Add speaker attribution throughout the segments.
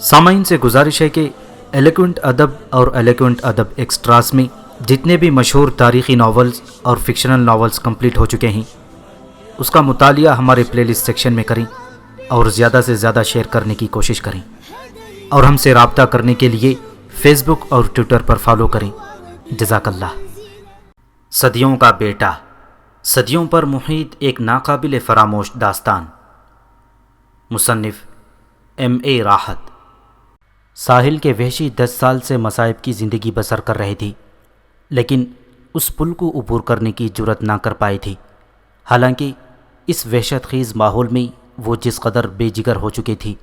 Speaker 1: سامعین سے گزارش ہے کہ ایلیکوینٹ ادب اور ایلیکوینٹ ادب ایکسٹراز میں جتنے بھی مشہور تاریخی ناولز اور فکشنل ناولز کمپلیٹ ہو چکے ہیں اس کا مطالعہ ہمارے پلے لسٹ سیکشن میں کریں اور زیادہ سے زیادہ شیئر کرنے کی کوشش کریں، اور ہم سے رابطہ کرنے کے لیے فیس بک اور ٹویٹر پر فالو کریں۔ جزاک اللہ۔ صدیوں کا بیٹا، صدیوں پر محیط ایک ناقابل فراموش داستان، مصنف ایم راحت۔ ساحل کے وحشی 10 سال سے مصائب کی زندگی بسر کر رہے تھی، لیکن اس پل کو عبور کرنے کی جرت نہ کر پائی تھی۔ حالانکہ اس وحشت خیز ماحول میں وہ جس قدر بے جگر ہو چکی تھی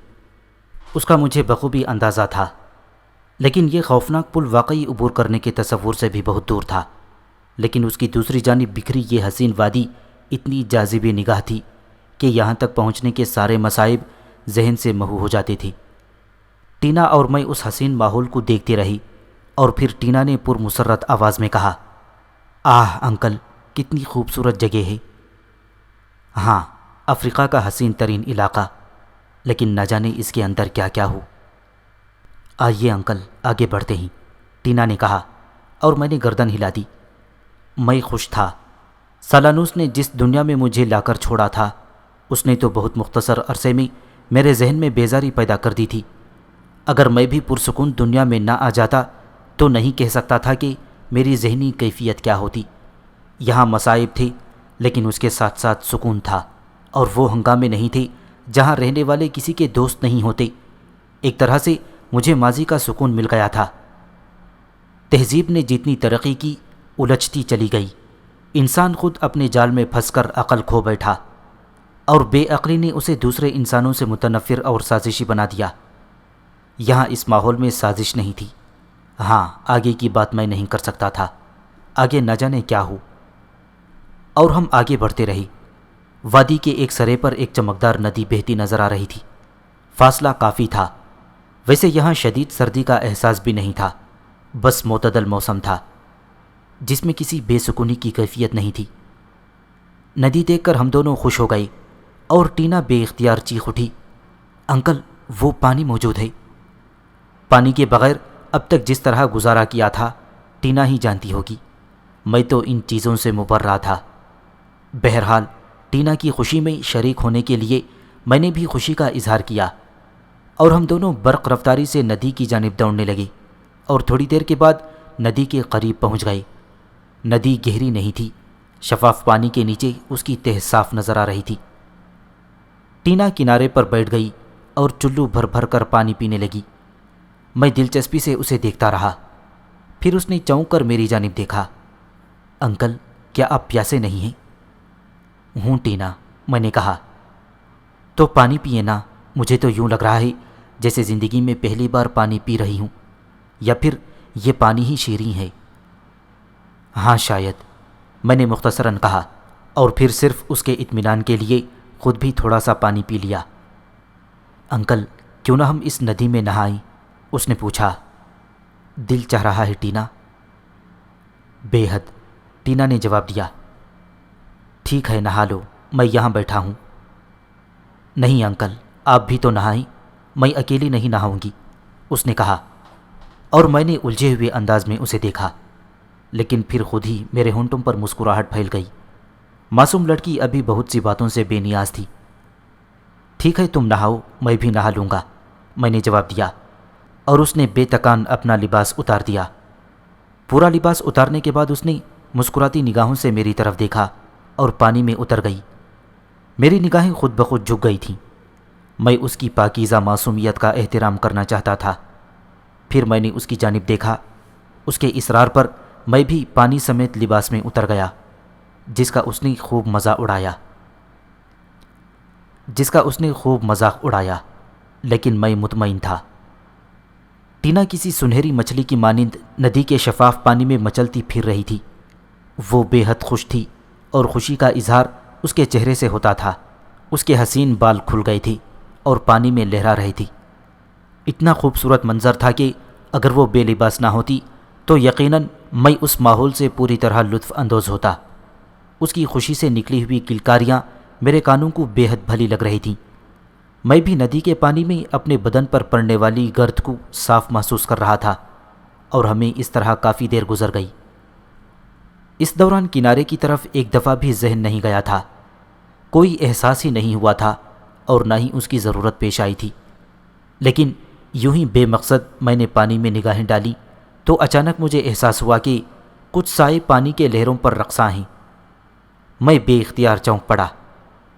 Speaker 1: اس کا مجھے بخوبی اندازہ تھا، لیکن یہ خوفناک پل واقعی عبور کرنے کے تصور سے بھی بہت دور تھا۔ لیکن اس کی دوسری جانب بکھری یہ حسین وادی اتنی جاذب نگاہ تھی کہ یہاں تک پہنچنے کے سارے مصائب ذہن سے محو ہو جاتی تھی۔ ٹینا اور میں اس حسین ماحول کو دیکھتی رہی، اور پھر ٹینا نے پرمسرت آواز میں کہا، آہ انکل، کتنی خوبصورت جگہ ہے۔ ہاں، افریقہ کا حسین ترین علاقہ، لیکن نہ جانے اس کے اندر کیا کیا ہو۔ آئیے انکل، آگے بڑھتے ہیں، ٹینا نے کہا، اور میں نے گردن ہلا دی۔ میں خوش تھا۔ سالانوس نے جس دنیا میں مجھے لا کر چھوڑا تھا اس نے تو بہت مختصر عرصے میں میرے ذہن میں بیزاری پیدا کر دی تھی۔ اگر میں بھی پرسکون دنیا میں نہ آ جاتا تو نہیں کہہ سکتا تھا کہ میری ذہنی کیفیت کیا ہوتی۔ یہاں مصائب تھے، لیکن اس کے ساتھ ساتھ سکون تھا، اور وہ ہنگامے نہیں تھے جہاں رہنے والے کسی کے دوست نہیں ہوتے۔ ایک طرح سے مجھے ماضی کا سکون مل گیا تھا۔ تہذیب نے جتنی ترقی کی الجھتی چلی گئی، انسان خود اپنے جال میں پھنس کر عقل کھو بیٹھا، اور بے عقلی نے اسے دوسرے انسانوں سے متنفر اور سازشی بنا دیا۔ یہاں اس ماحول میں سازش نہیں تھی۔ ہاں، آگے کی بات میں نہیں کر سکتا تھا، آگے نہ جانے کیا ہو۔ اور ہم آگے بڑھتے رہے۔ وادی کے ایک سرے پر ایک چمکدار ندی بہتی نظر آ رہی تھی۔ فاصلہ کافی تھا، ویسے یہاں شدید سردی کا احساس بھی نہیں تھا، بس معتدل موسم تھا جس میں کسی بے سکونی کی کیفیت نہیں تھی۔ ندی دیکھ کر ہم دونوں خوش ہو گئے، اور ٹینا بے اختیار چیخ اٹھی، انکل، وہ پانی موجود ہے۔ پانی کے بغیر اب تک جس طرح گزارا کیا تھا ٹینا ہی جانتی ہوگی، میں تو ان چیزوں سے مبرا تھا۔ بہرحال ٹینا کی خوشی میں شریک ہونے کے لیے میں نے بھی خوشی کا اظہار کیا، اور ہم دونوں برق رفتاری سے ندی کی جانب دوڑنے لگے، اور تھوڑی دیر کے بعد ندی کے قریب پہنچ گئے۔ ندی گہری نہیں تھی، شفاف پانی کے نیچے اس کی تہ صاف نظر آ رہی تھی۔ ٹینا کنارے پر بیٹھ گئی اور چلو بھر بھر کر پانی پینے لگی۔ میں دلچسپی سے اسے دیکھتا رہا، پھر اس نے چونک کر میری جانب دیکھا۔ انکل، کیا آپ پیاسے نہیں ہیں؟ ہوں ٹینا، میں نے کہا۔ تو پانی پیے نا، مجھے تو یوں لگ رہا ہے جیسے زندگی میں پہلی بار پانی پی رہی ہوں، یا پھر یہ پانی ہی شیریں ہے۔ ہاں شاید، میں نے مختصراً کہا، اور پھر صرف اس کے اطمینان کے لیے خود بھی تھوڑا سا پانی پی لیا۔ انکل، کیوں نہ ہم اس ندی میں نہائیں؟ اس نے پوچھا۔ دل چاہ رہا ہے ٹینا۔ بے حد، ٹینا نے جواب دیا۔ ٹھیک ہے، نہا لو، میں یہاں بیٹھا ہوں۔ نہیں انکل، آپ بھی تو نہائیں، میں اکیلی نہیں نہاؤں گی، اس نے کہا، اور میں نے الجھے ہوئے انداز میں اسے دیکھا، لیکن پھر خود ہی میرے ہونٹوں پر مسکراہٹ پھیل گئی۔ معصوم لڑکی ابھی بہت سی باتوں سے بے نیاز تھی۔ ٹھیک ہے، تم نہاؤ، میں بھی نہا لوں گا، میں نے جواب دیا، اور اس نے بے تکان اپنا لباس اتار دیا۔ پورا لباس اتارنے کے بعد اس نے مسکراتی نگاہوں سے میری طرف دیکھا اور پانی میں اتر گئی۔ میری نگاہیں خود بخود جھک گئی تھیں۔ میں اس کی پاکیزہ معصومیت کا احترام کرنا چاہتا تھا۔ پھر میں نے اس کی جانب دیکھا۔ اس کے اصرار پر میں بھی پانی سمیت لباس میں اتر گیا، جس کا اس نے خوب مذاق اڑایا، لیکن میں مطمئن تھا۔ ٹینا کسی سنہری مچھلی کی مانند ندی کے شفاف پانی میں مچلتی پھر رہی تھی۔ وہ بے حد خوش تھی، اور خوشی کا اظہار اس کے چہرے سے ہوتا تھا۔ اس کے حسین بال کھل گئے تھے اور پانی میں لہرا رہی تھی۔ اتنا خوبصورت منظر تھا کہ اگر وہ بے لباس نہ ہوتی تو یقیناً میں اس ماحول سے پوری طرح لطف اندوز ہوتا۔ اس کی خوشی سے نکلی ہوئی کلکاریاں میرے کانوں کو بے حد بھلی لگ رہی تھیں۔ میں بھی ندی کے پانی میں اپنے بدن پر پڑنے والی گرد کو صاف محسوس کر رہا تھا اور ہمیں اس طرح کافی دیر گزر گئی۔ اس دوران کنارے کی طرف ایک دفعہ بھی ذہن نہیں گیا تھا، کوئی احساس ہی نہیں ہوا تھا اور نہ ہی اس کی ضرورت پیش آئی تھی، لیکن یوں ہی بے مقصد میں نے پانی میں نگاہیں ڈالی تو اچانک مجھے احساس ہوا کہ کچھ سائے پانی کے لہروں پر رقصاں ہیں۔ میں بے اختیار چونک پڑا۔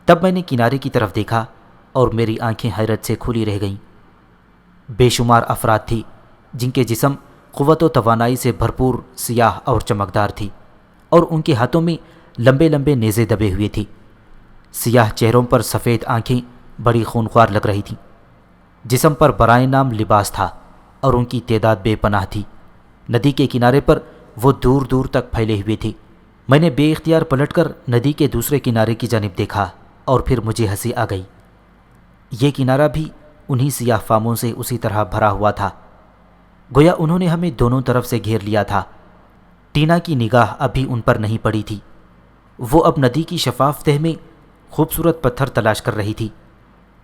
Speaker 1: تب میں نے کنارے کی طرف دیکھا اور میری آنکھیں حیرت سے کھلی رہ گئیں۔ بے شمار افراد تھی جن کے جسم قوت و توانائی سے بھرپور، سیاہ اور چمکدار تھی، اور ان کے ہاتھوں میں لمبے لمبے نیزے دبے ہوئے تھے۔ سیاہ چہروں پر سفید آنکھیں بڑی خونخوار لگ رہی تھیں۔ جسم پر برائے نام لباس تھا اور ان کی تعداد بے پناہ تھی۔ ندی کے کنارے پر وہ دور دور تک پھیلے ہوئے تھے۔ میں نے بے اختیار پلٹ کر ندی کے دوسرے کنارے کی جانب دیکھا اور پھر مجھے ہنسی آ گئی۔ یہ کنارہ بھی انہی سیاہ فاموں سے اسی طرح بھرا ہوا تھا، گویا انہوں نے ہمیں دونوں طرف سے گھیر لیا تھا۔ ٹینا کی نگاہ ابھی ان پر نہیں پڑی تھی۔ وہ اب ندی کی شفاف تہہ میں خوبصورت پتھر تلاش کر رہی تھی۔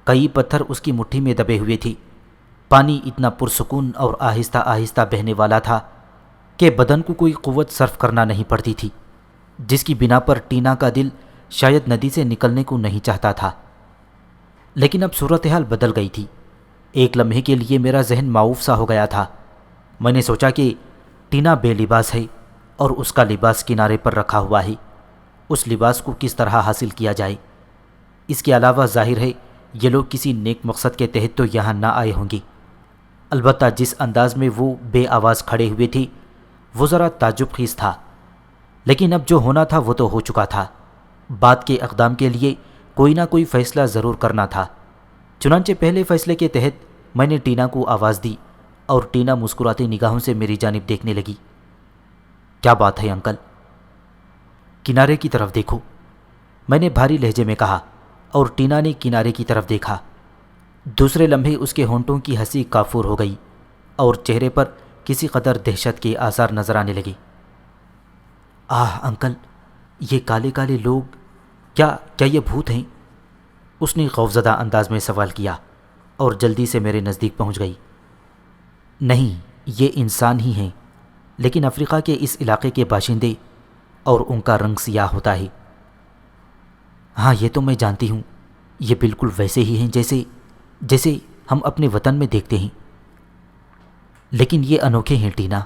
Speaker 1: کئی پتھر اس کی مٹھی میں دبے ہوئے تھے۔ پانی اتنا پرسکون اور آہستہ آہستہ بہنے والا تھا کہ بدن کو کوئی قوت صرف کرنا نہیں پڑتی تھی، جس کی بنا پر ٹینا کا دل شاید ندی سے نکلنے کو نہیں چاہتا تھا۔ لیکن اب صورتحال بدل گئی تھی۔ ایک لمحے کے لیے میرا ذہن معوف سا ہو گیا تھا۔ میں نے سوچا کہ ٹینا بے لباس ہے اور اس کا لباس کنارے پر رکھا ہوا ہے۔ اس لباس کو کس طرح حاصل کیا جائے؟ اس کے علاوہ ظاہر ہے یہ لوگ کسی نیک مقصد کے تحت تو یہاں نہ آئے ہوں گے۔ البتہ جس انداز میں وہ بے آواز کھڑے ہوئے تھے وہ ذرا تعجب خیز تھا، لیکن اب جو ہونا تھا وہ تو ہو چکا تھا۔ بعد کے اقدام کے لیے کوئی نہ کوئی فیصلہ ضرور کرنا تھا۔ چنانچہ پہلے فیصلے کے تحت میں نے ٹینا کو آواز دی اور ٹینا مسکراتی نگاہوں سے میری جانب دیکھنے لگی۔ کیا بات ہے انکل؟ کنارے کی طرف دیکھو، میں نے بھاری لہجے میں کہا، اور ٹینا نے کنارے کی طرف دیکھا۔ دوسرے لمحے اس کے ہونٹوں کی ہنسی کافور ہو گئی اور چہرے پر کسی قدر دہشت کے آثار نظر آنے لگے۔ آہ انکل، یہ کالے کالے لوگ کیا یہ بھوت ہیں؟ اس نے خوفزدہ انداز میں سوال کیا اور جلدی سے میرے نزدیک پہنچ گئی۔ نہیں، یہ انسان ہی ہیں، لیکن افریقہ کے اس علاقے کے باشندے، اور ان کا رنگ سیاہ ہوتا ہے۔ ہاں یہ تو میں جانتی ہوں، یہ بالکل ویسے ہی ہیں جیسے ہم اپنے وطن میں دیکھتے ہیں، لیکن یہ انوکھے ہیں ٹینا۔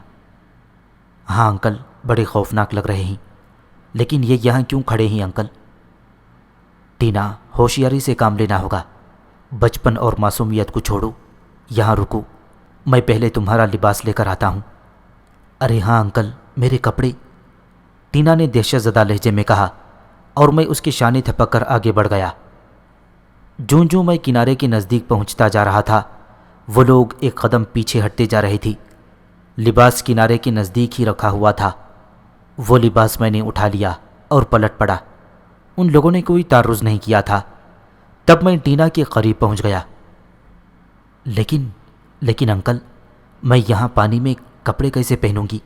Speaker 1: ہاں انکل، بڑے خوفناک لگ رہے ہیں، لیکن یہ یہاں کیوں کھڑے ہیں انکل؟ ٹینا، ہوشیاری سے کام لینا ہوگا۔ بچپن اور معصومیت کو چھوڑو، یہاں رکو، میں پہلے تمہارا لباس لے کر آتا ہوں۔ ارے ہاں انکل، میرے کپڑے، ٹینا نے دہشت زدہ لہجے میں کہا، اور میں اس کے شانے تھپک کر آگے بڑھ گیا۔ جوں جوں میں کنارے کے نزدیک پہنچتا جا رہا تھا وہ لوگ ایک قدم پیچھے ہٹتے جا رہے تھے۔ لباس کنارے کے نزدیک ہی رکھا ہوا تھا۔ وہ لباس میں نے اٹھا لیا اور پلٹ پڑا۔ ان لوگوں نے کوئی تعرض نہیں کیا تھا۔ تب میں ٹینا کے قریب پہنچ گیا۔ لیکن انکل، میں یہاں پانی میں کپڑے کیسے پہنوں گی؟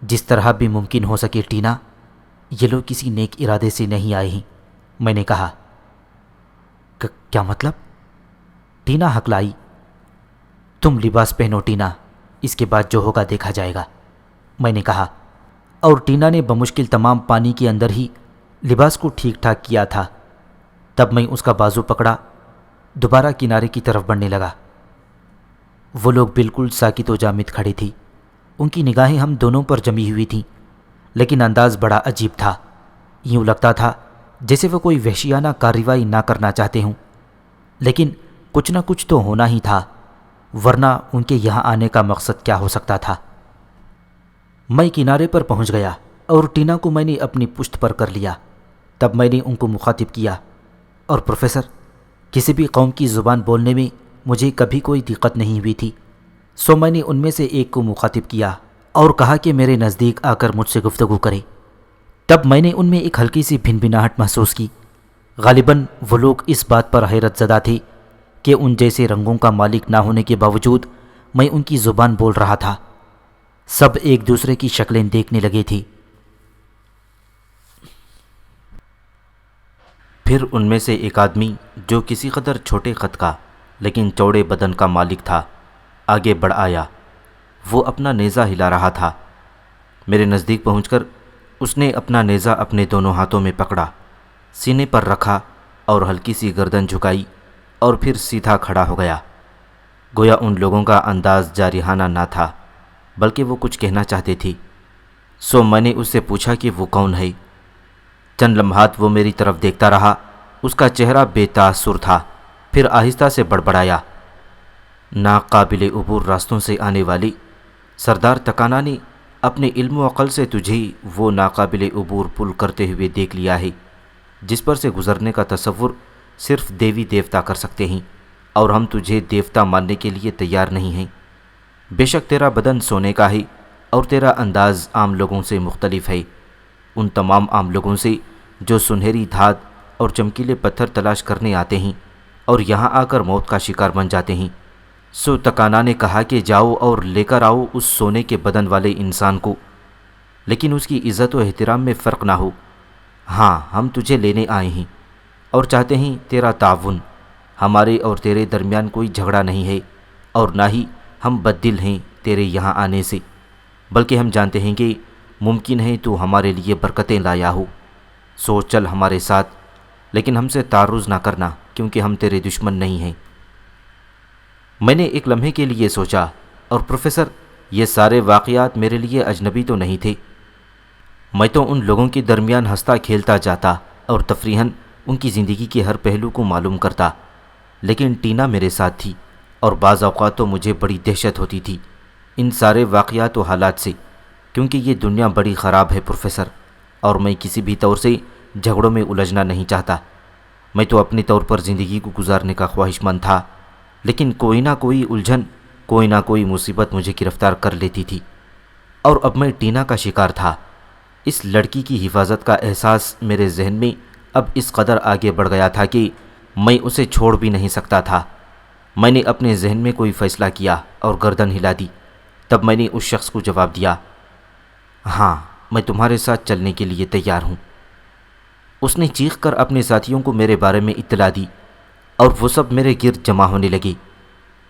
Speaker 1: جس طرح بھی ممکن ہو سکے ٹینا، یہ لوگ کسی نیک ارادے سے نہیں آئے ہیں، میں نے کہا۔ کیا مطلب؟ ٹینا ہکلائی۔ تم لباس پہنو ٹینا، اس کے بعد جو ہوگا دیکھا جائے گا، میں نے کہا، اور ٹینا نے بمشکل تمام پانی کے اندر ہی لباس کو ٹھیک ٹھاک کیا تھا۔ تب میں اس کا بازو پکڑا، دوبارہ کنارے کی طرف بڑھنے لگا۔ وہ لوگ بالکل ساکت و جامد کھڑے تھے۔ ان کی نگاہیں ہم دونوں پر جمی ہوئی تھیں، لیکن انداز بڑا عجیب تھا۔ یوں لگتا تھا جیسے وہ کوئی وحشیانہ کارروائی نہ کرنا چاہتے ہوں، لیکن کچھ نہ کچھ تو ہونا ہی تھا، ورنہ ان کے یہاں آنے کا مقصد کیا ہو سکتا تھا؟ میں کنارے پر پہنچ گیا اور ٹینا کو میں نے اپنی پشت پر کر لیا۔ تب میں نے ان کو مخاطب کیا، اور پروفیسر، کسی بھی قوم کی زبان بولنے میں مجھے کبھی کوئی دقت نہیں ہوئی تھی، سو میں نے ان میں سے ایک کو مخاطب کیا اور کہا کہ میرے نزدیک آ کر مجھ سے گفتگو کرے۔ تب میں نے ان میں ایک ہلکی سی بھنبھناہٹ محسوس کی۔ غالباً وہ لوگ اس بات پر حیرت زدہ تھے کہ ان جیسے رنگوں کا مالک نہ ہونے کے باوجود میں ان کی زبان بول رہا تھا۔ سب ایک دوسرے کی شکلیں دیکھنے لگے تھے۔ پھر ان میں سے ایک آدمی جو کسی قدر چھوٹے قد کا لیکن چوڑے بدن کا مالک تھا آگے بڑھ آیا۔ وہ اپنا نیزہ ہلا رہا تھا۔ میرے نزدیک پہنچ کر اس نے اپنا نیزہ اپنے دونوں ہاتھوں میں پکڑا، سینے پر رکھا اور ہلکی سی گردن جھکائی اور پھر سیدھا کھڑا ہو گیا۔ گویا ان لوگوں کا انداز جارحانہ نہ تھا بلکہ وہ کچھ کہنا چاہتے تھی۔ سو میں نے اس سے پوچھا کہ وہ کون ہے۔ چند لمحات وہ میری طرف دیکھتا رہا، اس کا چہرہ بے تاثر تھا، پھر آہستہ سے بڑبڑایا، ناقابل عبور راستوں سے آنے والی سردار تکانا نے اپنے علم و عقل سے تجھے وہ ناقابل عبور پل کرتے ہوئے دیکھ لیا ہے جس پر سے گزرنے کا تصور صرف دیوی دیوتا کر سکتے ہیں، اور ہم تجھے دیوتا ماننے کے لیے تیار نہیں ہیں۔ بے شک تیرا بدن سونے کا ہے اور تیرا انداز عام لوگوں سے مختلف ہے، ان تمام عام لوگوں سے جو سنہری دھات اور چمکیلے پتھر تلاش کرنے آتے ہیں اور یہاں آ کر موت کا شکار بن جاتے ہیں۔ سو تکانا نے کہا کہ جاؤ اور لے کر آؤ اس سونے کے بدن والے انسان کو، لیکن اس کی عزت و احترام میں فرق نہ ہو۔ ہاں، ہم تجھے لینے آئے ہیں اور چاہتے ہیں تیرا تعاون۔ ہمارے اور تیرے درمیان کوئی جھگڑا نہیں ہے اور نہ ہی ہم بددل ہیں تیرے یہاں آنے سے، بلکہ ہم جانتے ہیں کہ ممکن ہے تو ہمارے لیے برکتیں لایا ہو۔ سو چل ہمارے ساتھ، لیکن ہم سے تعرض نہ کرنا کیونکہ ہم تیرے دشمن نہیں ہیں۔ میں نے ایک لمحے کے لیے سوچا، اور پروفیسر، یہ سارے واقعات میرے لیے اجنبی تو نہیں تھے۔ میں تو ان لوگوں کے درمیان ہنستا کھیلتا جاتا اور تفریحاً ان کی زندگی کے ہر پہلو کو معلوم کرتا، لیکن ٹینا میرے ساتھ تھی اور بعض اوقات تو مجھے بڑی دہشت ہوتی تھی ان سارے واقعات و حالات سے، کیونکہ یہ دنیا بڑی خراب ہے پروفیسر، اور میں کسی بھی طور سے جھگڑوں میں الجھنا نہیں چاہتا۔ میں تو اپنے طور پر زندگی کو گزارنے کا خواہش مند تھا، لیکن کوئی نہ کوئی الجھن، کوئی نہ کوئی مصیبت مجھے گرفتار کر لیتی تھی، اور اب میں ٹینا کا شکار تھا۔ اس لڑکی کی حفاظت کا احساس میرے ذہن میں اب اس قدر آگے بڑھ گیا تھا کہ میں اسے چھوڑ بھی نہیں سکتا تھا۔ میں نے اپنے ذہن میں کوئی فیصلہ کیا اور گردن ہلا دی۔ تب میں نے اس شخص کو جواب دیا، ہاں، میں تمہارے ساتھ چلنے کے لیے تیار ہوں۔ اس نے چیخ کر اپنے ساتھیوں کو میرے بارے میں اطلاع دی اور وہ سب میرے گرد جمع ہونے لگے۔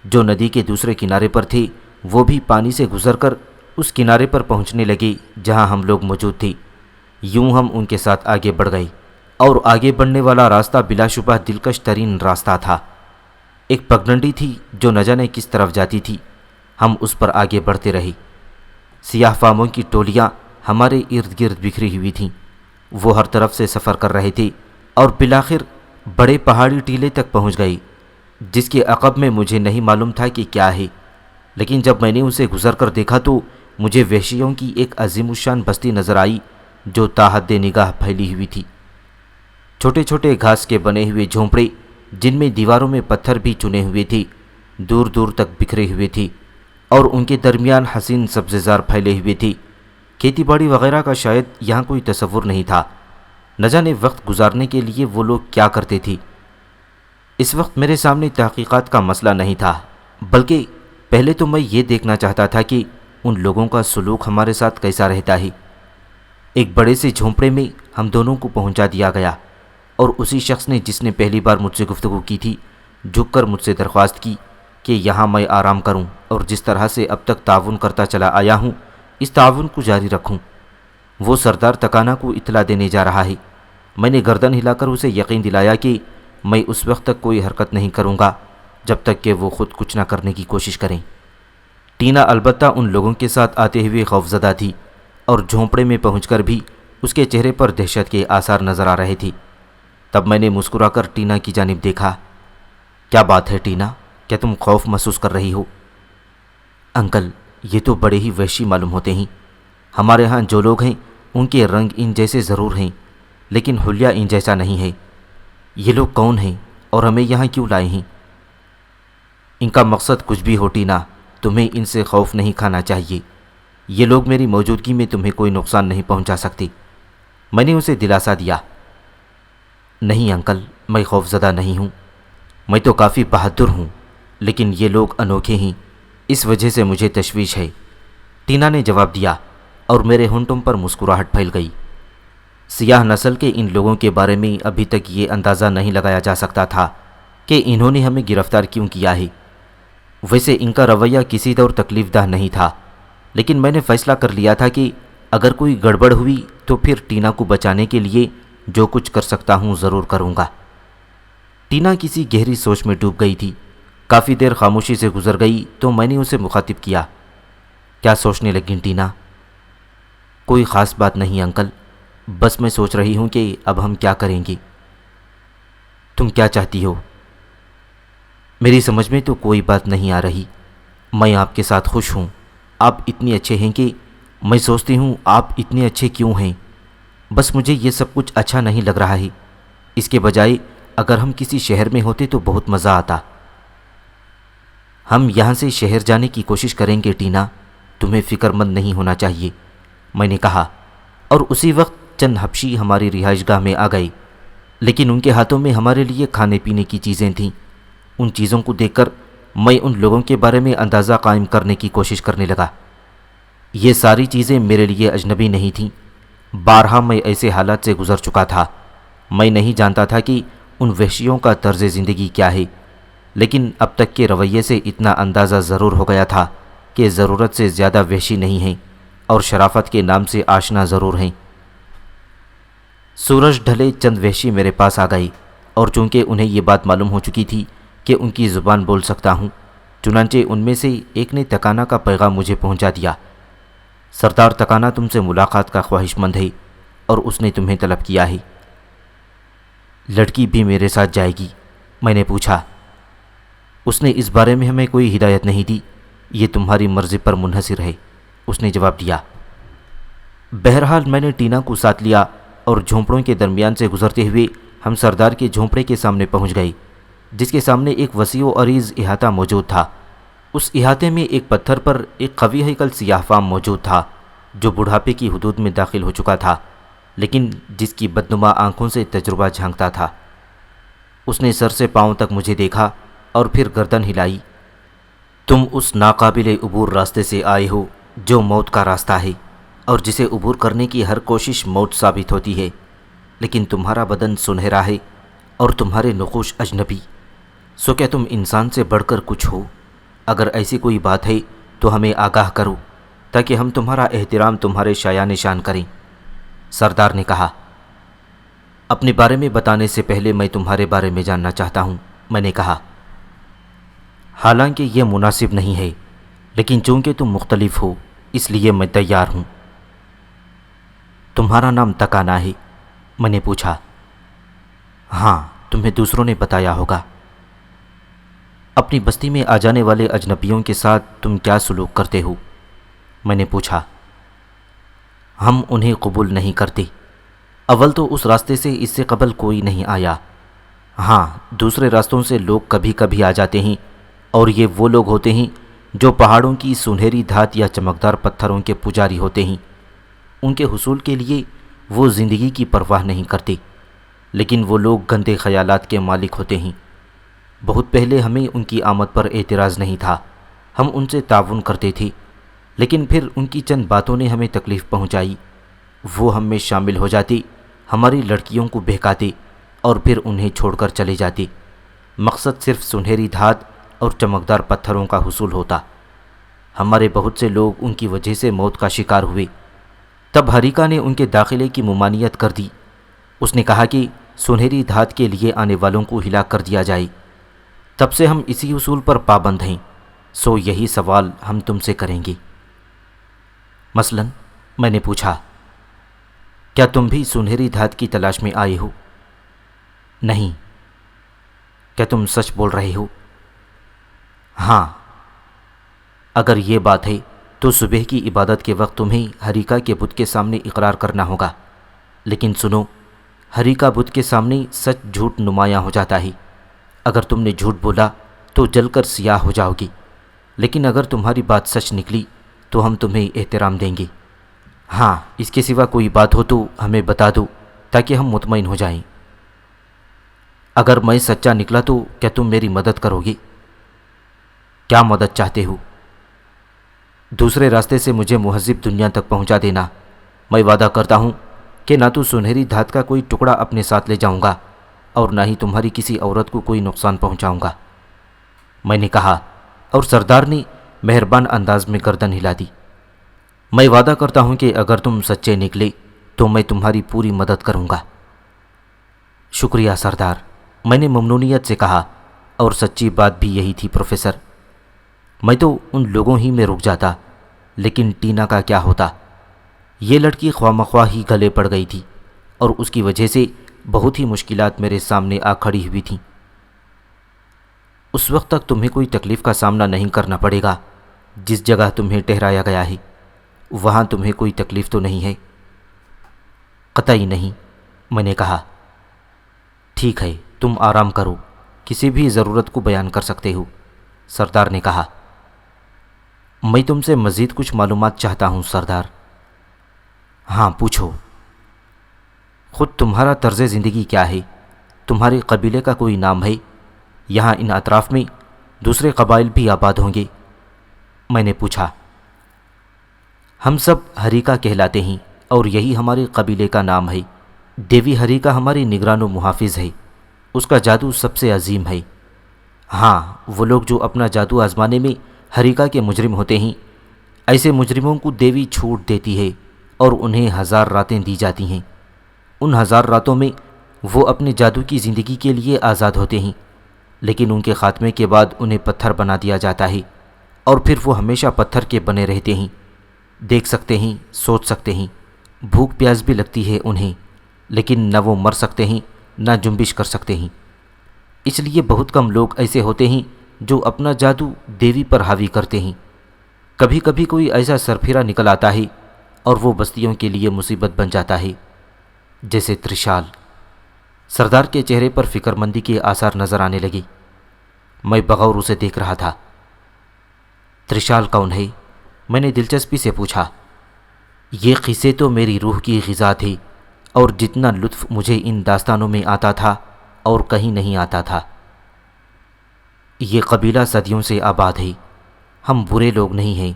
Speaker 1: جو ندی کے دوسرے کنارے پر تھے وہ بھی پانی سے گزر کر اس کنارے پر پہنچنے لگے جہاں ہم لوگ موجود تھے۔ یوں ہم ان کے ساتھ آگے بڑھ گئے، اور آگے بڑھنے والا راستہ بلا شبہ دلکش ترین راستہ تھا۔ ایک پگڈنڈی تھی جو نہ جانے کس طرف جاتی تھی۔ ہم اس پر آگے بڑھتے رہے۔ سیاہ فاموں کی ٹولیاں ہمارے ارد گرد بکھری ہوئی تھیں۔ وہ ہر طرف سے سفر کر رہے تھے اور بالآخر بڑے پہاڑی ٹیلے تک پہنچ گئے جس کے عقب میں مجھے نہیں معلوم تھا کہ کیا ہے، لیکن جب میں نے اسے گزر کر دیکھا تو مجھے وحشیوں کی ایک عظیم الشان بستی نظر آئی جو تا حد نگاہ پھیلی ہوئی تھی۔ چھوٹے چھوٹے گھاس کے بنے ہوئے جھونپڑے جن میں دیواروں میں پتھر بھی چنے ہوئے تھے دور دور تک بکھرے ہوئے تھے، اور ان کے درمیان حسین سبززار پھیلے ہوئے تھے۔ کھیتی باڑی وغیرہ کا شاید یہاں کوئی تصور نہیں تھا۔ نہ جانے وقت گزارنے کے لیے وہ لوگ کیا کرتے تھے۔ اس وقت میرے سامنے تحقیقات کا مسئلہ نہیں تھا، بلکہ پہلے تو میں یہ دیکھنا چاہتا تھا کہ ان لوگوں کا سلوک ہمارے ساتھ کیسا رہتا ہے۔ ایک بڑے سے جھونپڑے میں ہم دونوں کو پہنچا دیا گیا، اور اسی شخص نے جس نے پہلی بار مجھ سے گفتگو کی تھی جھک کر مجھ سے درخواست کی کہ یہاں میں آرام کروں اور جس طرح سے اب تک تعاون کرتا چلا آیا ہوں اس تعاون کو جاری رکھوں۔ وہ سردار تکانا کو اطلاع دینے جا رہا ہے۔ میں نے گردن ہلا کر اسے یقین دلایا کہ میں اس وقت تک کوئی حرکت نہیں کروں گا جب تک کہ وہ خود کچھ نہ کرنے کی کوشش کریں۔ ٹینا البتہ ان لوگوں کے ساتھ آتے ہوئے خوفزدہ تھی، اور جھونپڑے میں پہنچ کر بھی اس کے چہرے پر دہشت کے آثار نظر آ رہے تھے۔ تب میں نے مسکرا کر ٹینا کی جانب دیکھا۔ کیا بات ہے ٹینا، کیا تم خوف محسوس کر رہی ہو؟ انکل، یہ تو بڑے ہی وحشی معلوم ہوتے ہیں۔ ہمارے ہاں جو لوگ ہیں ان کے رنگ ان جیسے ضرور ہیں، لیکن حلیہ ان جیسا نہیں ہے۔ یہ لوگ کون ہیں اور ہمیں یہاں کیوں لائے ہیں؟ ان کا مقصد کچھ بھی ہو ٹینا، تمہیں ان سے خوف نہیں کھانا چاہیے۔ یہ لوگ میری موجودگی میں تمہیں کوئی نقصان نہیں پہنچا سکتے۔ میں نے اسے دلاسا دیا۔ نہیں انکل، میں خوفزدہ نہیں ہوں، میں تو کافی بہادر ہوں، لیکن یہ لوگ انوکھے ہیں، اس وجہ سے مجھے تشویش ہے، ٹینا نے جواب دیا، اور میرے ہونٹوں پر مسکراہٹ پھیل گئی۔ سیاہ نسل کے ان لوگوں کے بارے میں ابھی تک یہ اندازہ نہیں لگایا جا سکتا تھا کہ انہوں نے ہمیں گرفتار کیوں کیا ہے۔ ویسے ان کا رویہ کسی طور تکلیف دہ نہیں تھا، لیکن میں نے فیصلہ کر لیا تھا کہ اگر کوئی گڑبڑ ہوئی تو پھر ٹینا کو بچانے کے لیے جو کچھ کر سکتا ہوں ضرور کروں گا۔ ٹینا کسی گہری سوچ میں ڈوب گئی تھی۔ کافی دیر خاموشی سے گزر گئی تو میں نے اسے مخاطب کیا۔ کیا سوچنے لگیں ٹینا؟ کوئی خاص بات نہیں انکل، بس میں سوچ رہی ہوں کہ اب ہم کیا کریں گے۔ تم کیا چاہتی ہو؟ میری سمجھ میں تو کوئی بات نہیں آ رہی۔ میں آپ کے ساتھ خوش ہوں۔ آپ اتنے اچھے ہیں کہ میں سوچتی ہوں آپ اتنے اچھے کیوں ہیں۔ بس مجھے یہ سب کچھ اچھا نہیں لگ رہا ہے۔ اس کے بجائے اگر ہم کسی شہر میں ہوتے تو بہت مزہ آتا۔ ہم یہاں سے شہر جانے کی کوشش کریں گے ٹینا، تمہیں فکر مند نہیں ہونا چاہیے، میں نے کہا۔ اور اسی وقت چند حبشی ہماری رہائش گاہ میں آ گئے، لیکن ان کے ہاتھوں میں ہمارے لیے کھانے پینے کی چیزیں تھیں۔ ان چیزوں کو دیکھ کر میں ان لوگوں کے بارے میں اندازہ قائم کرنے کی کوشش کرنے لگا۔ یہ ساری چیزیں میرے لیے اجنبی نہیں تھیں۔ بارہا میں ایسے حالات سے گزر چکا تھا۔ میں نہیں جانتا تھا کہ ان وحشیوں کا طرز زندگی کیا ہے، لیکن اب تک کے رویے سے اتنا اندازہ ضرور ہو گیا تھا کہ ضرورت سے زیادہ وحشی نہیں ہیں اور شرافت کے نام سے آشنا ضرور ہیں۔ سورج ڈھلے چند وحشی میرے پاس آ گئے، اور چونکہ انہیں یہ بات معلوم ہو چکی تھی کہ ان کی زبان بول سکتا ہوں، چنانچہ ان میں سے ایک نے تکانا کا پیغام مجھے پہنچا دیا۔ سردار تکانا تم سے ملاقات کا خواہش مند ہے اور اس نے تمہیں طلب کیا ہے۔ لڑکی بھی میرے ساتھ جائے گی؟ میں نے پوچھا۔ اس نے اس بارے میں ہمیں کوئی ہدایت نہیں دی، یہ تمہاری مرضی پر منحصر ہے، اس نے جواب دیا۔ بہرحال میں نے ٹینا کو ساتھ لیا اور جھونپڑوں کے درمیان سے گزرتے ہوئے ہم سردار کے جھونپڑے کے سامنے پہنچ گئے، جس کے سامنے ایک وسیع و عریض احاطہ موجود تھا۔ اس احاطے میں ایک پتھر پر ایک قوی ہیکل سیاہ فام موجود تھا، جو بڑھاپے کی حدود میں داخل ہو چکا تھا، لیکن جس کی بدنما آنکھوں سے تجربہ جھانکتا تھا۔ اس نے سر سے پاؤں تک مجھے دیکھا اور پھر گردن ہلائی۔ تم اس ناقابل عبور راستے سے آئے ہو جو موت کا راستہ ہے اور جسے عبور کرنے کی ہر کوشش موت ثابت ہوتی ہے، لیکن تمہارا بدن سنہرا ہے اور تمہارے نقوش اجنبی، سو کیا تم انسان سے بڑھ کر کچھ ہو؟ اگر ایسی کوئی بات ہے تو ہمیں آگاہ کرو تاکہ ہم تمہارا احترام تمہارے شایان نشان کریں، سردار نے کہا۔ اپنے بارے میں بتانے سے پہلے میں تمہارے بارے میں جاننا چاہتا ہوں، میں نے کہا۔ حالانکہ یہ مناسب نہیں ہے، لیکن چونکہ تم مختلف ہو اس لیے میں تیار ہوں۔ تمہارا نام تکانا ہے؟ میں نے پوچھا۔ ہاں، تمہیں دوسروں نے بتایا ہوگا۔ اپنی بستی میں آ جانے والے اجنبیوں کے ساتھ تم کیا سلوک کرتے ہو؟ میں نے پوچھا۔ ہم انہیں قبول نہیں کرتے۔ اول تو اس راستے سے اس سے قبل کوئی نہیں آیا۔ ہاں، دوسرے راستوں سے لوگ کبھی کبھی آ جاتے ہیں، اور یہ وہ لوگ ہوتے ہیں جو پہاڑوں کی سنہری دھات یا چمکدار پتھروں کے پجاری ہوتے ہیں۔ ان کے حصول کے لیے وہ زندگی کی پرواہ نہیں کرتے، لیکن وہ لوگ گندے خیالات کے مالک ہوتے ہیں۔ بہت پہلے ہمیں ان کی آمد پر اعتراض نہیں تھا، ہم ان سے تعاون کرتے تھے، لیکن پھر ان کی چند باتوں نے ہمیں تکلیف پہنچائی۔ وہ ہم میں شامل ہو جاتے، ہماری لڑکیوں کو بہکاتے اور پھر انہیں چھوڑ کر چلے جاتے۔ مقصد صرف سنہری دھات اور چمکدار پتھروں کا حصول ہوتا۔ ہمارے بہت سے لوگ ان کی وجہ سے موت کا شکار ہوئے۔ تب ہریکا نے ان کے داخلے کی ممانعت کر دی۔ اس نے کہا کہ سنہری دھات کے لیے آنے والوں کو ہلاک کر دیا جائے۔ تب سے ہم اسی اصول پر پابند ہیں، سو یہی سوال ہم تم سے کریں گے۔ مثلاً، میں نے پوچھا، کیا تم بھی سنہری دھات کی تلاش میں آئے ہو؟ نہیں۔ کیا تم سچ بول رہے ہو؟ ہاں۔ اگر یہ بات ہے تو صبح کی عبادت کے وقت تمہیں ہریکا کے بت کے سامنے اقرار کرنا ہوگا، لیکن سنو، ہریکا بت کے سامنے سچ جھوٹ نمایاں ہو جاتا ہے۔ اگر تم نے جھوٹ بولا تو جل کر سیاہ ہو جاؤ گی، لیکن اگر تمہاری بات سچ نکلی تو ہم تمہیں احترام دیں گے۔ ہاں، اس کے سوا کوئی بات ہو تو ہمیں بتا دو تاکہ ہم مطمئن ہو جائیں۔ اگر میں سچا نکلا تو کیا تم میری مدد کرو گے؟ کیا مدد چاہتے ہو؟ دوسرے راستے سے مجھے مہذب دنیا تک پہنچا دینا۔ میں وعدہ کرتا ہوں کہ نہ تو سنہری دھات کا کوئی ٹکڑا اپنے ساتھ لے جاؤں گا اور نہ ہی تمہاری کسی عورت کو کوئی نقصان پہنچاؤں گا، میں نے کہا، اور سردار نے مہربان انداز میں گردن ہلا دی۔ میں وعدہ کرتا ہوں کہ اگر تم سچے نکلے تو میں تمہاری پوری مدد کروں گا۔ شکریہ سردار، میں نے ممنونیت سے کہا، اور سچی بات بھی یہی تھی پروفیسر۔ میں تو ان لوگوں ہی میں رک جاتا، لیکن ٹینا کا کیا ہوتا؟ یہ لڑکی خواہ مخواہ ہی گلے پڑ گئی تھی، اور اس کی وجہ سے بہت ہی مشکلات میرے سامنے آ کھڑی ہوئی تھیں۔ اس وقت تک تمہیں کوئی تکلیف کا سامنا نہیں کرنا پڑے گا۔ جس جگہ تمہیں ٹھہرایا گیا ہے وہاں تمہیں کوئی تکلیف تو نہیں ہے؟ قطعی نہیں، میں نے کہا۔ ٹھیک ہے، تم آرام کرو، کسی بھی ضرورت کو بیان کر سکتے ہو، سردار نے کہا۔ میں تم سے مزید کچھ معلومات چاہتا ہوں سردار۔ ہاں پوچھو۔ خود تمہارا طرز زندگی کیا ہے؟ تمہارے قبیلے کا کوئی نام ہے؟ یہاں ان اطراف میں دوسرے قبائل بھی آباد ہوں گے، میں نے پوچھا۔ ہم سب ہریکا کہلاتے ہیں اور یہی ہمارے قبیلے کا نام ہے۔ دیوی ہریکا ہماری نگران و محافظ ہے، اس کا جادو سب سے عظیم ہے۔ ہاں، وہ لوگ جو اپنا جادو آزمانے میں ہریکا کے مجرم ہوتے ہیں، ایسے مجرموں کو دیوی چھوٹ دیتی ہے اور انہیں 1000 راتیں دی جاتی ہیں۔ ان 1000 راتوں میں وہ اپنے جادو کی زندگی کے لیے آزاد ہوتے ہیں، لیکن ان کے خاتمے کے بعد انہیں پتھر بنا دیا جاتا ہے اور پھر وہ ہمیشہ پتھر کے بنے رہتے ہیں۔ دیکھ سکتے ہیں، سوچ سکتے ہیں، بھوک پیاس بھی لگتی ہے انہیں، لیکن نہ وہ مر سکتے ہیں نہ جنبش کر سکتے ہیں۔ اس لیے بہت کم لوگ ایسے ہوتے ہیں جو اپنا جادو دیوی پر حاوی کرتے ہیں۔ کبھی کبھی کوئی ایسا سرپھرا نکل آتا ہے اور وہ بستیوں کے لیے مصیبت بن جاتا ہے، جیسے ترشال۔ سردار کے چہرے پر فکر مندی کے آثار نظر آنے لگے۔ میں بغور اسے دیکھ رہا تھا۔ ترشال کون ہے؟ میں نے دلچسپی سے پوچھا۔ یہ قصے تو میری روح کی غذا تھے، اور جتنا لطف مجھے ان داستانوں میں آتا تھا اور کہیں نہیں آتا تھا۔ یہ قبیلہ صدیوں سے آباد ہے۔ ہم برے لوگ نہیں ہیں،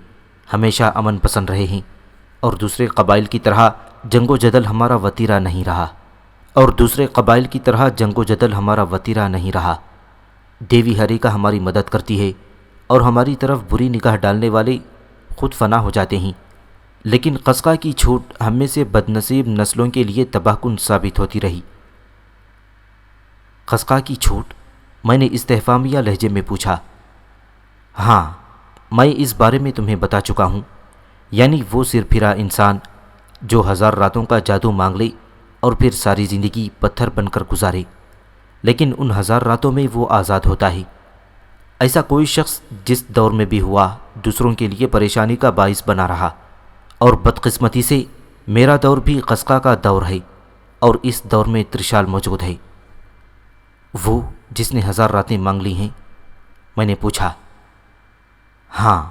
Speaker 1: ہمیشہ امن پسند رہے ہیں، اور دوسرے قبائل کی طرح جنگ و جدل ہمارا وتیرہ نہیں رہا۔ دیوی ہریکا ہماری مدد کرتی ہے اور ہماری طرف بری نگاہ ڈالنے والے خود فنا ہو جاتے ہیں، لیکن قزقہ کی چھوٹ ہم میں سے بدنصیب نسلوں کے لیے تباہ کن ثابت ہوتی رہی۔ قزقہ کی چھوٹ؟ میں نے استفہامیہ لہجے میں پوچھا۔ ہاں، میں اس بارے میں تمہیں بتا چکا ہوں، یعنی وہ سرپھرا انسان جو 1000 راتوں کا جادو مانگ لے اور پھر ساری زندگی پتھر بن کر گزارے، لیکن ان 1000 راتوں میں وہ آزاد ہوتا ہے۔ ایسا کوئی شخص جس دور میں بھی ہوا دوسروں کے لیے پریشانی کا باعث بنا رہا، اور بدقسمتی سے میرا دور بھی قزقہ کا دور ہے، اور اس دور میں ترشال موجود ہے۔ وہ جس نے 1000 راتیں مانگ لی ہیں؟ میں نے پوچھا۔ ہاں۔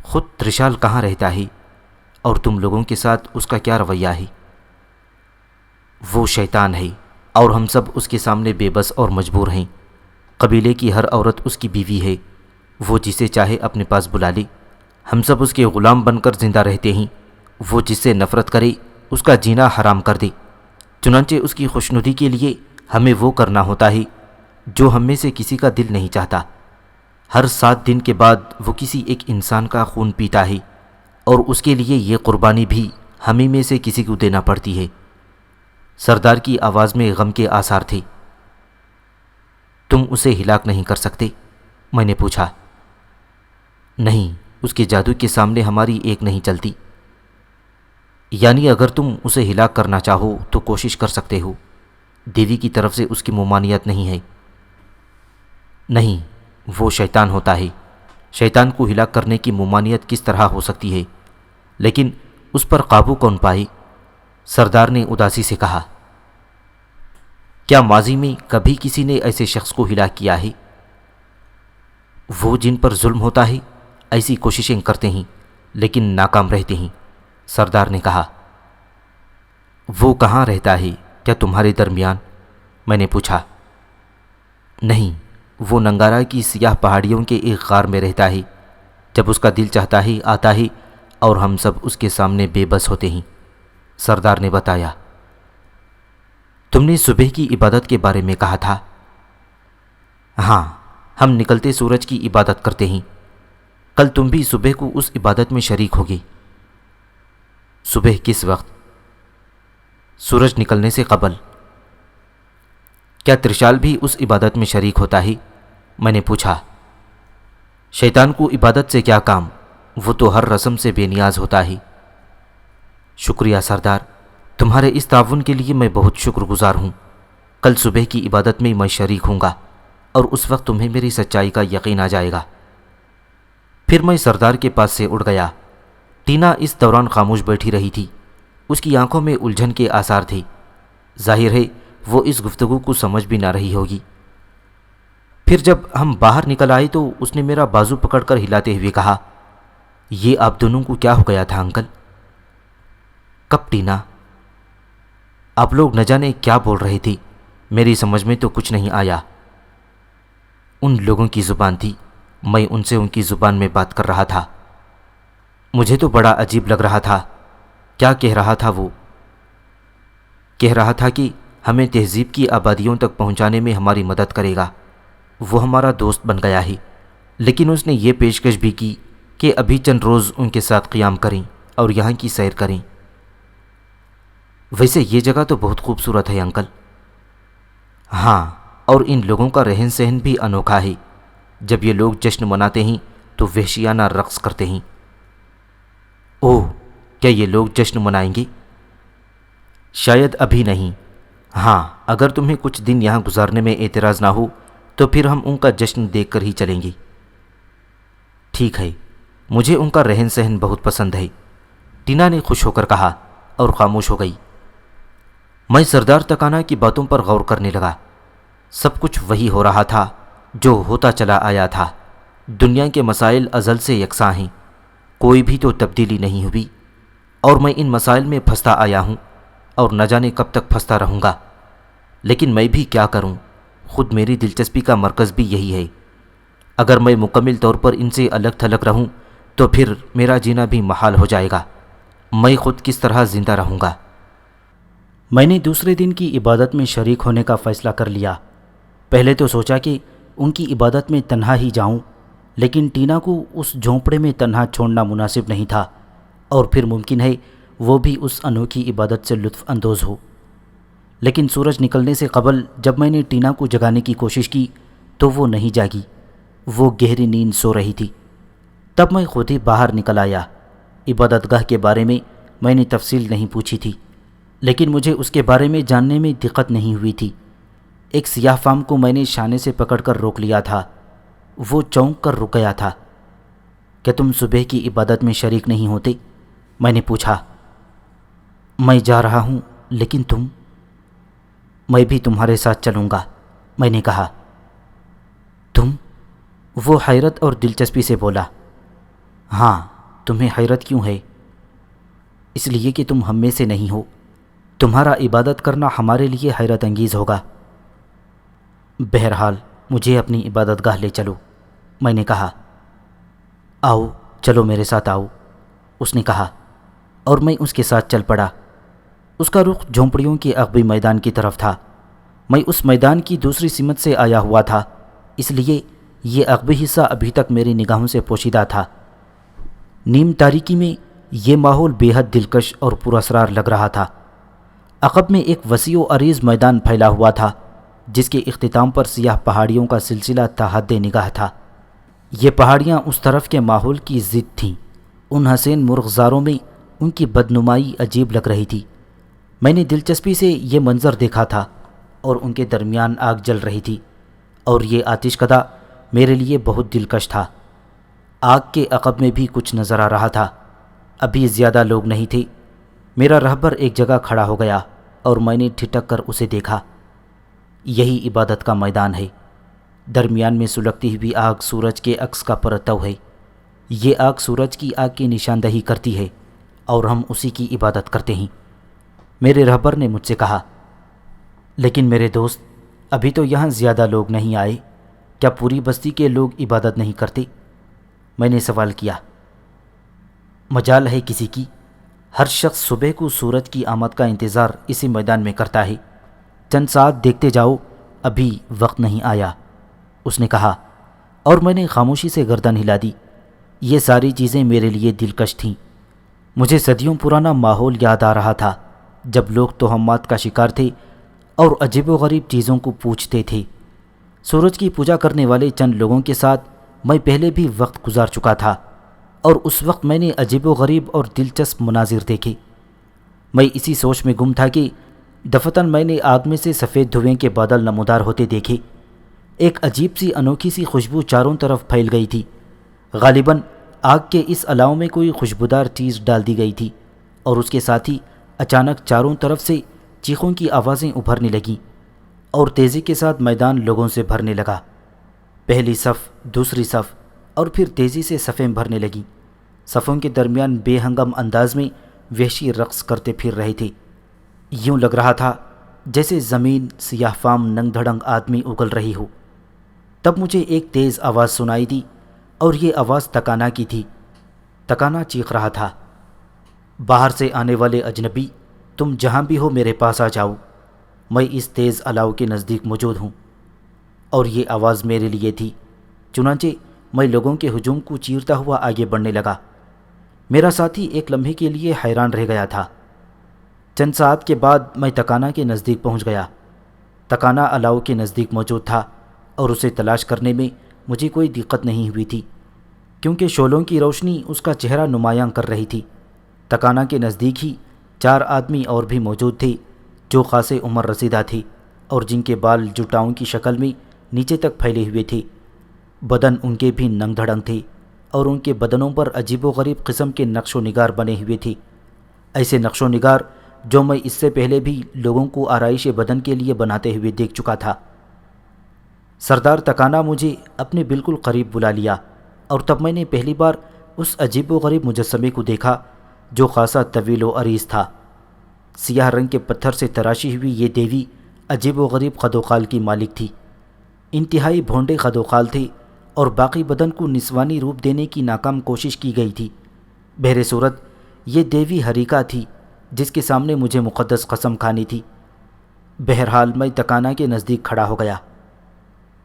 Speaker 1: خود ترشال کہاں رہتا ہے اور تم لوگوں کے ساتھ اس کا کیا رویہ ہے؟ وہ شیطان ہے اور ہم سب اس کے سامنے بے بس اور مجبور ہیں۔ قبیلے کی ہر عورت اس کی بیوی ہے، وہ جسے چاہے اپنے پاس بلا لے۔ ہم سب اس کے غلام بن کر زندہ رہتے ہیں، وہ جس سے نفرت کرے اس کا جینا حرام کر دے۔ چنانچہ اس کی خوشنودی کے لیے ہمیں وہ کرنا ہوتا ہے جو ہم میں سے کسی کا دل نہیں چاہتا۔ ہر 7 دن کے بعد وہ کسی ایک انسان کا خون پیتا ہے، اور اس کے لیے یہ قربانی بھی ہمیں میں سے کسی کو دینا پڑتی ہے۔ سردار کی آواز میں غم کے آثار تھے۔ تم اسے ہلاک نہیں کر سکتے؟ میں نے پوچھا۔ نہیں، اس کے جادو کے سامنے ہماری ایک نہیں چلتی۔ یعنی اگر تم اسے ہلاک کرنا چاہو تو کوشش کر سکتے ہو، دیوی کی طرف سے اس کی ممانعت نہیں ہے۔ نہیں، وہ شیطان ہوتا ہے، شیطان کو ہلاک کرنے کی ممانعت کس طرح ہو سکتی ہے؟ لیکن اس پر قابو کون پائے؟ سردار نے اداسی سے کہا۔ کیا ماضی میں کبھی کسی نے ایسے شخص کو ہلاک کیا ہے؟ وہ جن پر ظلم ہوتا ہے ایسی کوششیں کرتے ہیں لیکن ناکام رہتے ہیں، سردار نے کہا۔ وہ کہاں رہتا ہے؟ کیا تمہارے درمیان؟ میں نے پوچھا۔ نہیں، وہ ننگارا کی سیاہ پہاڑیوں کے ایک غار میں رہتا ہے۔ جب اس کا دل چاہتا ہے آتا ہے، اور ہم سب اس کے سامنے بے بس ہوتے ہیں۔ سردار نے بتایا۔ تم نے صبح کی عبادت کے بارے میں کہا تھا۔ ہاں، ہم نکلتے سورج کی عبادت کرتے ہیں۔ کل تم بھی صبح کو اس عبادت میں شریک ہوگی۔ صبح کس وقت؟ سورج نکلنے سے قبل۔ کیا ترشال بھی اس عبادت میں شریک ہوتا ہے؟ میں نے پوچھا۔ شیطان کو عبادت سے کیا کام، وہ تو ہر رسم سے بے نیاز ہوتا ہے۔ شکریہ سردار، تمہارے اس تعاون کے لیے میں بہت شکر گزار ہوں۔ کل صبح کی عبادت میں شریک ہوں گا اور اس وقت تمہیں میری سچائی کا یقین آ جائے گا۔ پھر میں سردار کے پاس سے اڑ گیا۔ ٹینا اس دوران خاموش بیٹھی رہی تھی۔ اس کی آنکھوں میں الجھن کے آثار تھے۔ ظاہر ہے وہ اس گفتگو کو سمجھ بھی نہ رہی ہوگی۔ پھر جب ہم باہر نکل آئے تو اس نے میرا بازو پکڑ کر ہلاتے ہوئے کہا، یہ آپ دونوں کو کیا ہو گیا تھا انکل؟ کب ٹینا؟ آپ لوگ نہ جانے کیا بول رہے تھے، میری سمجھ میں تو کچھ نہیں آیا۔ ان لوگوں کی زبان تھی، میں ان سے ان کی زبان میں بات کر رہا تھا۔ مجھے تو بڑا عجیب لگ رہا تھا۔ کیا کہہ رہا تھا وہ؟ کہہ رہا تھا کہ ہمیں تہذیب کی آبادیوں تک پہنچانے میں ہماری مدد کرے گا۔ وہ ہمارا دوست بن گیا ہے، لیکن اس نے یہ پیشکش بھی کی کہ ابھی چند روز ان کے ساتھ قیام کریں اور یہاں کی سیر کریں۔ ویسے یہ جگہ تو بہت خوبصورت ہے انکل۔ ہاں، اور ان لوگوں کا رہن سہن بھی انوکھا ہے۔ جب یہ لوگ جشن مناتے ہیں تو وحشیانہ رقص کرتے ہیں۔ اوہ، کیا یہ لوگ جشن منائیں گے؟ شاید ابھی نہیں۔ ہاں، اگر تمہیں کچھ دن یہاں گزارنے میں اعتراض نہ ہو تو پھر ہم ان کا جشن دیکھ کر ہی چلیں گے۔ ٹھیک ہے، مجھے ان کا رہن سہن بہت پسند ہے، ٹینا نے خوش ہو کر کہا اور خاموش ہو گئی۔ میں سردار تکانا کی باتوں پر غور کرنے لگا۔ سب کچھ وہی ہو رہا تھا جو ہوتا چلا آیا تھا۔ دنیا کے مسائل ازل سے یکساں ہیں، کوئی بھی تو تبدیلی نہیں ہوئی، اور میں ان مسائل میں پھنستا آیا ہوں اور نہ جانے کب تک پھنستا رہوں گا۔ لیکن میں بھی کیا کروں، خود میری دلچسپی کا مرکز بھی یہی ہے۔ اگر میں مکمل طور پر ان سے الگ تھلگ رہوں تو پھر میرا جینا بھی محال ہو جائے گا۔ میں خود کس طرح زندہ رہوں گا؟ میں نے دوسرے دن کی عبادت میں شریک ہونے کا فیصلہ کر لیا۔ پہلے تو سوچا کہ ان کی عبادت میں تنہا ہی جاؤں، لیکن ٹینا کو اس جھونپڑے میں تنہا چھوڑنا مناسب نہیں تھا، اور پھر ممکن ہے وہ بھی اس انوکھی عبادت سے لطف اندوز ہو۔ لیکن سورج نکلنے سے قبل جب میں نے ٹینا کو جگانے کی کوشش کی تو وہ نہیں جاگی، وہ گہری نیند سو رہی تھی۔ تب میں خود ہی باہر نکل آیا۔ عبادت گاہ کے بارے میں نے تفصیل نہیں پوچھی تھی، لیکن مجھے اس کے بارے میں جاننے میں دقت نہیں ہوئی تھی۔ ایک سیاہ فام کو میں نے شانے سے پکڑ کر روک لیا تھا۔ وہ چونک کر رک گیا تھا۔ کیا تم صبح کی عبادت میں شریک نہیں ہوتے؟ میں نے پوچھا۔ میں جا رہا ہوں، لیکن تم؟ میں بھی تمہارے ساتھ چلوں گا، میں نے کہا۔ تم؟ وہ حیرت اور دلچسپی سے بولا۔ ہاں، تمہیں حیرت کیوں ہے؟ اس لیے کہ تم ہم میں سے نہیں ہو۔ تمہارا عبادت کرنا ہمارے لیے حیرت انگیز ہوگا۔ بہرحال مجھے اپنی عبادت گاہ لے چلو، میں نے کہا۔ آؤ، چلو میرے ساتھ آؤ، اس نے کہا، اور میں اس کے ساتھ چل پڑا۔ اس کا رخ جھونپڑیوں کے عقبی میدان کی طرف تھا۔ میں اس میدان کی دوسری سمت سے آیا ہوا تھا، اس لیے یہ عقبی حصہ ابھی تک میری نگاہوں سے پوشیدہ تھا۔ نیم تاریکی میں یہ ماحول بے حد دلکش اور پراسرار لگ رہا تھا۔ عقب میں ایک وسیع و عریض میدان پھیلا ہوا تھا، جس کے اختتام پر سیاہ پہاڑیوں کا سلسلہ تا حد نگاہ تھا۔ یہ پہاڑیاں اس طرف کے ماحول کی ضد تھیں۔ ان حسین مرغزاروں میں ان کی بدنمائی عجیب لگ رہی تھی۔ میں نے دلچسپی سے یہ منظر دیکھا تھا، اور ان کے درمیان آگ جل رہی تھی، اور یہ آتش کدہ میرے لیے بہت دلکش تھا۔ آگ کے عقب میں بھی کچھ نظر آ رہا تھا۔ ابھی زیادہ لوگ نہیں تھے۔ میرا رہبر ایک جگہ کھڑا ہو گیا اور میں نے ٹھٹک کر اسے دیکھا۔ یہی عبادت کا میدان ہے۔ درمیان میں سلگتی ہوئی آگ سورج کے عکس کا پرتو ہے۔ یہ آگ سورج کی آگ کی نشاندہی کرتی ہے، اور ہم اسی کی عبادت کرتے ہیں، میرے رہبر نے مجھ سے کہا۔ لیکن میرے دوست، ابھی تو یہاں زیادہ لوگ نہیں آئے، کیا پوری بستی کے لوگ عبادت نہیں کرتے؟ میں نے سوال کیا۔ مجال ہے کسی کی؟ ہر شخص صبح کو سورج کی آمد کا انتظار اسی میدان میں کرتا ہے. چند ساتھ دیکھتے جاؤ، ابھی وقت نہیں آیا، اس نے کہا، اور میں نے خاموشی سے گردن ہلا دی. یہ ساری چیزیں میرے لیے دلکش تھیں. مجھے صدیوں پرانا ماحول یاد آ رہا تھا جب لوگ توہمات کا شکار تھے اور عجیب و غریب چیزوں کو پوچھتے تھے. سورج کی پوجا کرنے والے چند لوگوں کے ساتھ میں پہلے بھی وقت گزار چکا تھا، اور اس وقت میں نے عجیب و غریب اور دلچسپ مناظر دیکھے. میں اسی سوچ میں گم تھا کہ دفتن میں نے آگ میں سے سفید دھوئیں کے بادل نمودار ہوتے دیکھے. ایک عجیب سی انوکھی سی خوشبو چاروں طرف پھیل گئی تھی. غالباً آگ کے اس الاؤ میں کوئی خوشبودار چیز ڈال دی گئی تھی، اور اس کے ساتھ ہی اچانک چاروں طرف سے چیخوں کی آوازیں ابھرنے لگیں اور تیزی کے ساتھ میدان لوگوں سے بھرنے لگا. پہلی صف، دوسری صف، اور پھر تیزی سے صفیں بھرنے لگیں. صفوں کے درمیان بے ہنگم انداز میں وحشی رقص کرتے پھر رہے تھے. یوں لگ رہا تھا جیسے زمین سیاہ فام ننگ دھڑنگ آدمی اگل رہی ہو. تب مجھے ایک تیز آواز سنائی دی، اور یہ آواز تکانا کی تھی. تکانا چیخ رہا تھا، باہر سے آنے والے اجنبی، تم جہاں بھی ہو میرے پاس آ جاؤ، میں اس تیز الاؤ کے نزدیک موجود ہوں. اور یہ آواز میرے لیے تھی. چنانچہ میں لوگوں کے ہجوم کو چیرتا ہوا آگے بڑھنے لگا. میرا ساتھی ایک لمحے کے لیے حیران رہ گیا تھا. چند ساعت کے بعد میں تکانا کے نزدیک پہنچ گیا. تکانا الاؤ کے نزدیک موجود تھا، اور اسے تلاش کرنے میں مجھے کوئی دقت نہیں ہوئی تھی، کیونکہ شعلوں کی روشنی اس کا چہرہ نمایاں کر رہی تھی. تکانا کے نزدیک ہی 4 آدمی اور بھی موجود تھے جو خاصے عمر رسیدہ تھے اور جن کے بال جٹاؤں کی شکل میں نیچے تک پھیلے ہوئے تھے. بدن ان کے بھی ننگ دھڑنگ تھے، اور ان کے بدنوں پر عجیب و غریب قسم کے نقش و نگار بنے ہوئے تھے. ایسے نقش و نگار جو میں اس سے پہلے بھی لوگوں کو آرائش بدن کے لیے بناتے ہوئے دیکھ چکا تھا. سردار تکانا مجھے اپنے بالکل قریب بلا لیا، اور تب میں نے پہلی بار اس عجیب و غریب مجسمے کو دیکھا جو خاصا طویل و عریض تھا. سیاہ رنگ کے پتھر سے تراشی ہوئی یہ دیوی عجیب و غریب قد و قال کی مالک تھی. انتہائی بھونڈے قد و قال تھے، اور باقی بدن کو نسوانی روپ دینے کی ناکام کوشش کی گئی تھی. بہر صورت یہ دیوی ہریکا تھی جس کے سامنے مجھے مقدس قسم کھانی تھی. بہرحال میں تکانا کے نزدیک کھڑا ہو گیا.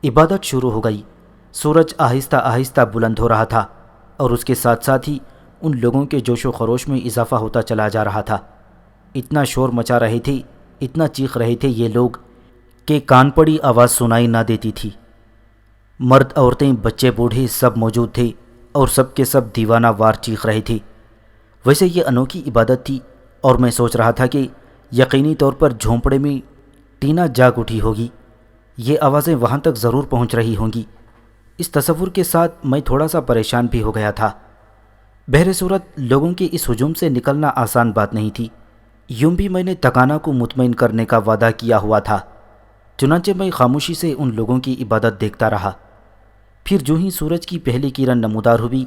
Speaker 1: عبادت شروع ہو گئی. سورج آہستہ آہستہ بلند ہو رہا تھا، اور اس کے ساتھ ساتھ ہی ان لوگوں کے جوش و خروش میں اضافہ ہوتا چلا جا رہا تھا. اتنا شور مچا رہے تھے، اتنا چیخ رہے تھے یہ لوگ کہ کان پڑی آواز سنائی نہ دیتی تھی. مرد، عورتیں، بچے، بوڑھے سب موجود تھے، اور سب کے سب دیوانہ وار چیخ رہے تھے. ویسے یہ انوکھی عبادت تھی، اور میں سوچ رہا تھا کہ یقینی طور پر جھونپڑے میں ٹینا جاگ اٹھی ہوگی. یہ آوازیں وہاں تک ضرور پہنچ رہی ہوں گی. اس تصور کے ساتھ میں تھوڑا سا پریشان بھی ہو گیا تھا. بہر صورت لوگوں کے اس ہجوم سے نکلنا آسان بات نہیں تھی. یوں بھی میں نے تکانا کو مطمئن کرنے کا وعدہ کیا ہوا تھا. چنانچہ میں خاموشی سے ان لوگوں کی عبادت دیکھتا رہا. پھر جو ہی سورج کی پہلی کرن نمودار ہوئی،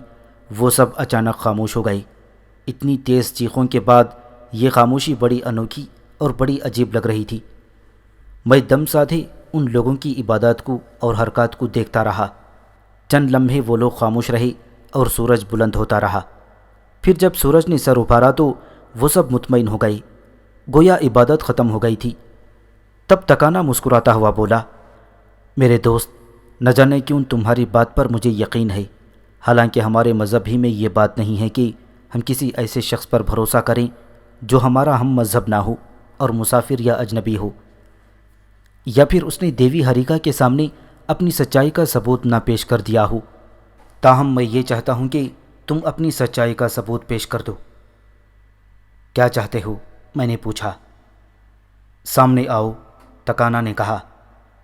Speaker 1: وہ سب اچانک خاموش ہو گئے. اتنی تیز چیخوں کے بعد یہ خاموشی بڑی انوکھی اور بڑی عجیب لگ رہی تھی. میں دم سادھے ان لوگوں کی عبادات کو اور حرکات کو دیکھتا رہا. چند لمحے وہ لوگ خاموش رہے اور سورج بلند ہوتا رہا. پھر جب سورج نے سر ابھارا تو وہ سب مطمئن ہو گئے، گویا عبادت ختم ہو گئی تھی. تب تکانا مسکراتا ہوا بولا، میرے دوست، نہ جانے کیوں تمہاری بات پر مجھے یقین ہے، حالانکہ ہمارے مذہب ہی میں یہ بات نہیں ہے کہ ہم کسی ایسے شخص پر بھروسہ کریں جو ہمارا ہم مذہب نہ ہو اور مسافر یا اجنبی ہو، یا پھر اس نے دیوی ہریکا کے سامنے اپنی سچائی کا ثبوت نہ پیش کر دیا ہو. تاہم میں یہ چاہتا ہوں کہ تم اپنی سچائی کا ثبوت پیش کر دو. کیا چاہتے ہو؟ میں نے پوچھا. سامنے آؤ، تکانا نے کہا،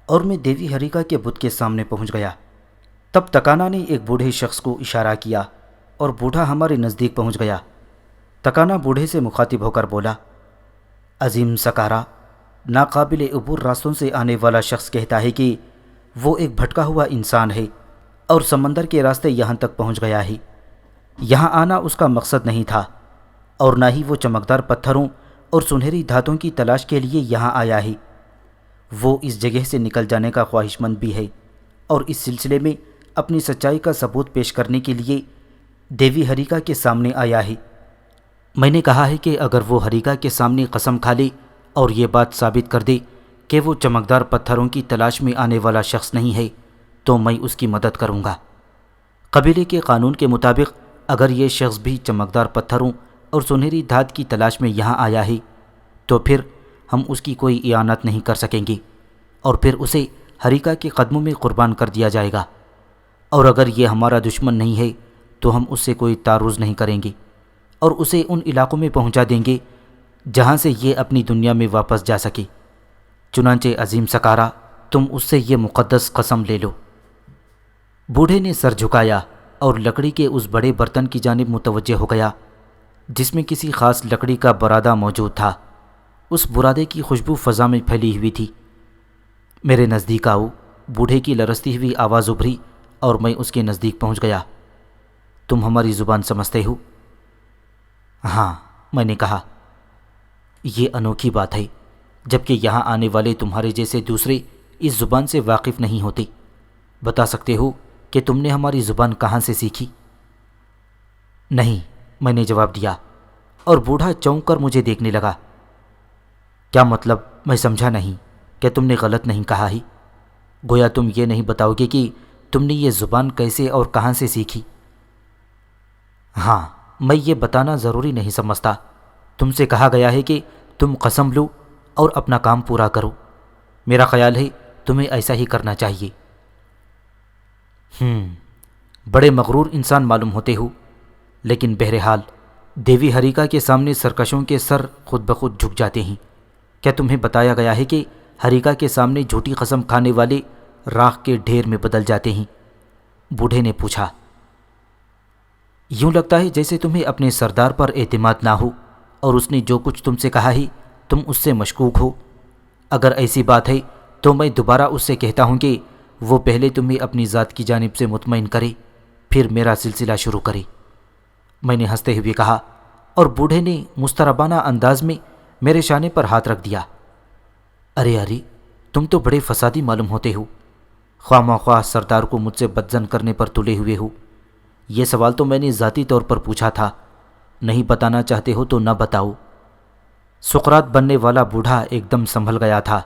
Speaker 1: اور میں دیوی ہریکا کے بت کے سامنے پہنچ گیا. تب تکانا نے ایک بوڑھے شخص کو اشارہ کیا اور بوڑھا ہمارے نزدیک پہنچ گیا. تکانا بوڑھے سے مخاطب ہو کر بولا، عظیم سکارا، ناقابل عبور راستوں سے آنے والا شخص کہتا ہے کہ وہ ایک بھٹکا ہوا انسان ہے اور سمندر کے راستے یہاں تک پہنچ گیا ہے. یہاں آنا اس کا مقصد نہیں تھا، اور نہ ہی وہ چمکدار پتھروں اور سنہری دھاتوں کی تلاش کے لیے یہاں آیا ہے. وہ اس جگہ سے نکل جانے کا خواہش مند بھی ہے، اور اس سلسلے میں اپنی سچائی کا ثبوت پیش کرنے کے لیے دیوی ہریکا کے سامنے آیا ہے. میں نے کہا ہے کہ اگر وہ ہریکا کے سامنے قسم کھا لے اور یہ بات ثابت کر دے کہ وہ چمکدار پتھروں کی تلاش میں آنے والا شخص نہیں ہے تو میں اس کی مدد کروں گا۔ قبیلے کے قانون کے مطابق اگر یہ شخص بھی چمکدار پتھروں اور سنہری دھات کی تلاش میں یہاں آیا ہے تو پھر ہم اس کی کوئی اعانت نہیں کر سکیں گے اور پھر اسے ہریکا کے قدموں میں قربان کر دیا جائے گا، اور اگر یہ ہمارا دشمن نہیں ہے تو ہم اس سے کوئی تعرض نہیں کریں گے اور اسے ان علاقوں میں پہنچا دیں گے جہاں سے یہ اپنی دنیا میں واپس جا سکے۔ چنانچہ عظیم سکارا، تم اس سے یہ مقدس قسم لے لو۔ بوڑھے نے سر جھکایا اور لکڑی کے اس بڑے برتن کی جانب متوجہ ہو گیا جس میں کسی خاص لکڑی کا برادہ موجود تھا۔ اس برادے کی خوشبو فضا میں پھیلی ہوئی تھی۔ میرے نزدیک آؤ، بوڑھے کی لرزتی ہوئی آواز ابھری اور میں اس کے نزدیک پہنچ گیا۔ تم ہماری زبان سمجھتے ہو؟ ہاں، میں نے کہا۔ یہ انوکھی بات ہے، جبکہ یہاں آنے والے تمہارے جیسے دوسرے اس زبان سے واقف نہیں ہوتے۔ بتا سکتے ہو کہ تم نے ہماری زبان کہاں سے سیکھی؟ نہیں، میں نے جواب دیا، اور بوڑھا چونک کر مجھے دیکھنے لگا۔ کیا مطلب؟ میں سمجھا نہیں کہ تم نے غلط نہیں کہا ہی؟ گویا تم یہ نہیں بتاؤ گے کہ تم نے یہ زبان کیسے اور کہاں سے سیکھی؟ ہاں، میں یہ بتانا ضروری نہیں سمجھتا۔ تم سے کہا گیا ہے کہ تم قسم لو اور اپنا کام پورا کرو۔ میرا خیال ہے تمہیں ایسا ہی کرنا چاہیے۔ بڑے مغرور انسان معلوم ہوتے ہو، لیکن بہرحال دیوی ہریکا کے سامنے سرکشوں کے سر خود بخود جھک جاتے ہیں۔ کیا تمہیں بتایا گیا ہے کہ ہریکا کے سامنے جھوٹی قسم کھانے والے راکھ کے ڈھیر میں بدل جاتے ہیں؟ بوڑھے نے پوچھا۔ یوں لگتا ہے جیسے تمہیں اپنے سردار پر اعتماد نہ ہو اور اس نے جو کچھ تم سے کہا ہے تم اس سے مشکوک ہو۔ اگر ایسی بات ہے تو میں دوبارہ اس سے کہتا ہوں کہ وہ پہلے تمہیں اپنی ذات کی جانب سے مطمئن کرے، پھر میرا سلسلہ شروع کرے۔ میں نے ہنستے ہوئے کہا، اور بوڑھے نے مستربانہ انداز میں میرے شانے پر ہاتھ رکھ دیا۔ ارے، تم تو بڑے فسادی معلوم ہوتے ہو، خواہ مخواہ سردار کو مجھ سے بدظن کرنے پر تلے ہوئے ہو۔ یہ سوال تو میں نے ذاتی طور پر پوچھا تھا، نہیں بتانا چاہتے ہو تو نہ بتاؤ۔ سقراط بننے والا بوڑھا ایک دم سنبھل گیا تھا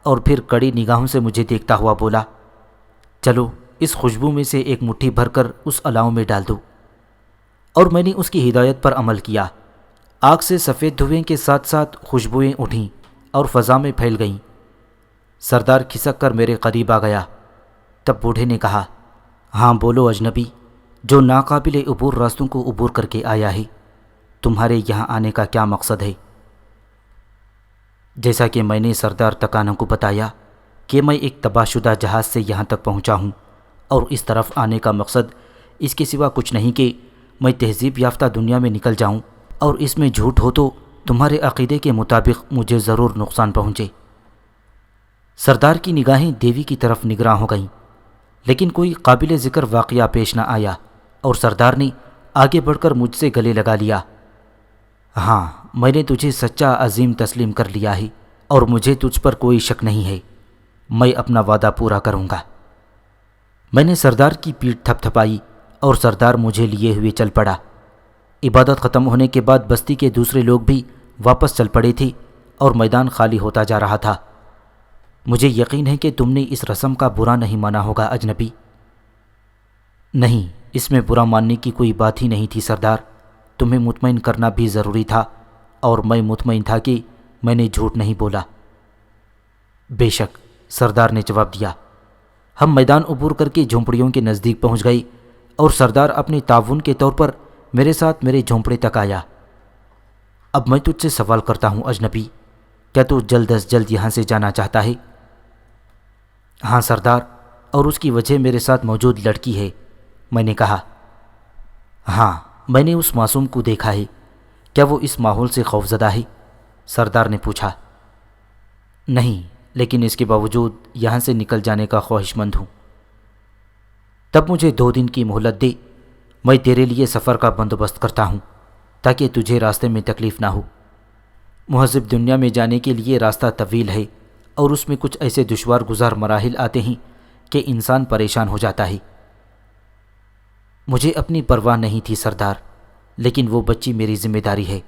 Speaker 1: اور پھر کڑی نگاہوں سے مجھے دیکھتا ہوا بولا، چلو اس خوشبو میں سے ایک مٹھی بھر کر اس الاؤں میں ڈال دو۔ اور میں نے اس کی ہدایت پر عمل کیا۔ آگ سے سفید دھوئیں کے ساتھ ساتھ خوشبوئیں اٹھیں اور فضا میں پھیل گئیں۔ سردار کھسک کر میرے قریب آ گیا۔ تب بوڑھے نے کہا، ہاں بولو اجنبی، جو ناقابل عبور راستوں کو عبور کر کے آیا ہے، تمہارے یہاں آنے کا کیا مقصد ہے؟ جیسا کہ میں نے سردار تکانہ کو بتایا کہ میں ایک تباہ شدہ جہاز سے یہاں تک پہنچا ہوں، اور اس طرف آنے کا مقصد اس کے سوا کچھ نہیں کہ میں تہذیب یافتہ دنیا میں نکل جاؤں، اور اس میں جھوٹ ہو تو تمہارے عقیدے کے مطابق مجھے ضرور نقصان پہنچے۔ سردار کی نگاہیں دیوی کی طرف نگراں ہو گئیں، لیکن کوئی قابل ذکر واقعہ پیش نہ آیا، اور سردار نے آگے بڑھ کر مجھ سے گلے لگا لیا۔ ہاں، میں نے تجھے سچا عظیم تسلیم کر لیا ہے، اور مجھے تجھ پر کوئی شک نہیں ہے۔ میں اپنا وعدہ پورا کروں گا۔ میں نے سردار کی پیٹھ تھپ تھپائی اور سردار مجھے لیے ہوئے چل پڑا۔ عبادت ختم ہونے کے بعد بستی کے دوسرے لوگ بھی واپس چل پڑے تھے اور میدان خالی ہوتا جا رہا تھا۔ مجھے یقین ہے کہ تم نے اس رسم کا برا نہیں مانا ہوگا اجنبی۔ نہیں، اس میں برا ماننے کی کوئی بات ہی نہیں تھی سردار۔ تمہیں مطمئن کرنا بھی ضروری تھا، اور میں مطمئن تھا کہ میں نے جھوٹ نہیں بولا۔ بے شک، سردار نے جواب دیا۔ ہم میدان عبور کر کے جھونپڑیوں کے نزدیک پہنچ گئے، اور سردار اپنے تعاون کے طور پر میرے ساتھ میرے جھونپڑے تک آیا۔ اب میں تجھ سے سوال کرتا ہوں اجنبی، کیا تو جلد از جلد یہاں سے جانا چاہتا ہے؟ ہاں سردار، اور اس کی وجہ میرے ساتھ موجود لڑکی ہے، میں نے کہا۔ ہاں، میں نے اس معصوم کو دیکھا ہے۔ کیا وہ اس ماحول سے خوفزدہ ہے؟ سردار نے پوچھا۔ نہیں، لیکن اس کے باوجود یہاں سے نکل جانے کا خواہش مند ہوں۔ تب مجھے 2 دن کی مہلت دے، میں تیرے لیے سفر کا بندوبست کرتا ہوں تاکہ تجھے راستے میں تکلیف نہ ہو۔ مہذب دنیا میں جانے کے لیے راستہ طویل ہے، اور اس میں کچھ ایسے دشوار گزار مراحل آتے ہیں کہ انسان پریشان ہو جاتا ہے۔ مجھے اپنی پرواہ نہیں تھی سردار، لیکن وہ بچی میری ذمہ داری ہے،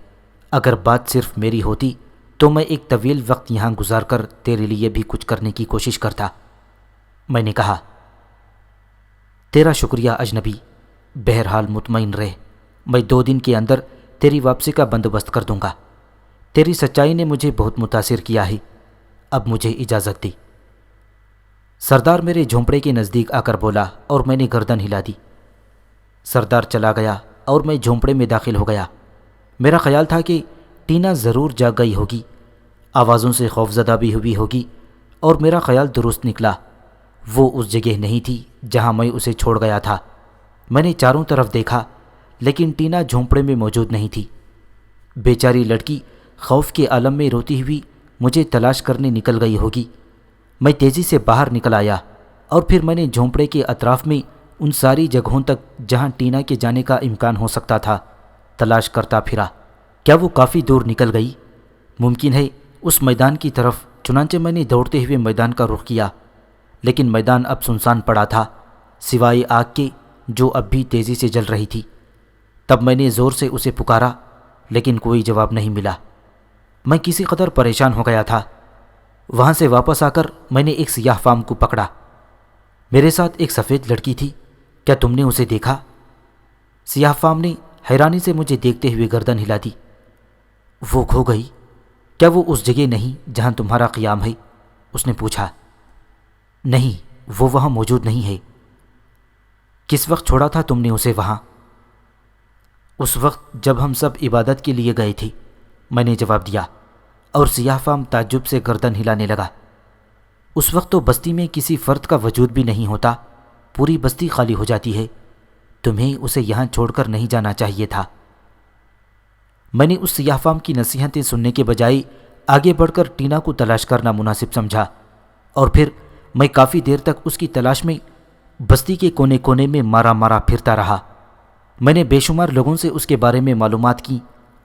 Speaker 1: اگر بات صرف میری ہوتی تو میں ایک طویل وقت یہاں گزار کر تیرے لیے بھی کچھ کرنے کی کوشش کرتا۔ میں نے کہا، تیرا شکریہ اجنبی، بہرحال مطمئن رہ، میں 2 دن کے اندر تیری واپسی کا بندوبست کر دوں گا۔ تیری سچائی نے مجھے بہت متاثر کیا ہے، اب مجھے اجازت دی۔ سردار میرے جھونپڑے کے نزدیک آ کر بولا اور میں نے گردن ہلا دی۔ سردار چلا گیا اور میں جھونپڑے میں داخل ہو گیا۔ میرا خیال تھا کہ ٹینا ضرور جاگ گئی ہوگی، آوازوں سے خوفزدہ بھی ہوئی ہوگی، اور میرا خیال درست نکلا، وہ اس جگہ نہیں تھی جہاں میں اسے چھوڑ گیا تھا۔ میں نے چاروں طرف دیکھا لیکن ٹینا جھونپڑے میں موجود نہیں تھی۔ بیچاری لڑکی خوف کے عالم میں روتی ہوئی مجھے تلاش کرنے نکل گئی ہوگی۔ میں تیزی سے باہر نکل آیا اور پھر میں نے جھونپڑے کے اطراف میں ان ساری جگہوں تک جہاں ٹینا کے جانے کا امکان ہو سکتا تھا تلاش کرتا پھرا۔ کیا وہ کافی دور نکل گئی؟ ممکن ہے اس میدان کی طرف، چنانچہ میں نے دوڑتے ہوئے میدان کا رخ کیا، لیکن میدان اب سنسان پڑا تھا سوائے آگ کے جو اب بھی تیزی سے جل رہی تھی۔ تب میں نے زور سے اسے پکارا لیکن کوئی جواب نہیں ملا۔ میں کسی قدر پریشان ہو گیا تھا۔ وہاں سے واپس آ کر میں نے ایک سیاہ فام کو پکڑا۔ میرے ساتھ ایک سفید لڑکی تھی، کیا تم نے اسے دیکھا؟ سیاہ فام نے حیرانی سے مجھے دیکھتے ہوئے گردن ہلا دی۔ وہ کھو گئی؟ کیا وہ اس جگہ نہیں جہاں تمہارا قیام ہے؟ اس نے پوچھا۔ نہیں، وہ وہاں موجود نہیں ہے۔ کس وقت چھوڑا تھا تم نے اسے وہاں؟ اس وقت جب ہم سب عبادت کے لیے گئے تھے، میں نے جواب دیا، اور سیاہ فام تعجب سے گردن ہلانے لگا۔ اس وقت تو بستی میں کسی فرد کا وجود بھی نہیں ہوتا، پوری بستی خالی ہو جاتی ہے، تمہیں اسے یہاں چھوڑ کر نہیں جانا چاہیے تھا۔ میں نے اس سیاہ فام کی نصیحتیں سننے کے بجائے آگے بڑھ کر ٹینا کو تلاش کرنا مناسب سمجھا، اور پھر میں کافی دیر تک اس کی تلاش میں بستی کے کونے کونے میں مارا مارا پھرتا رہا۔ میں نے بے شمار لوگوں سے اس کے بارے میں معلومات کی،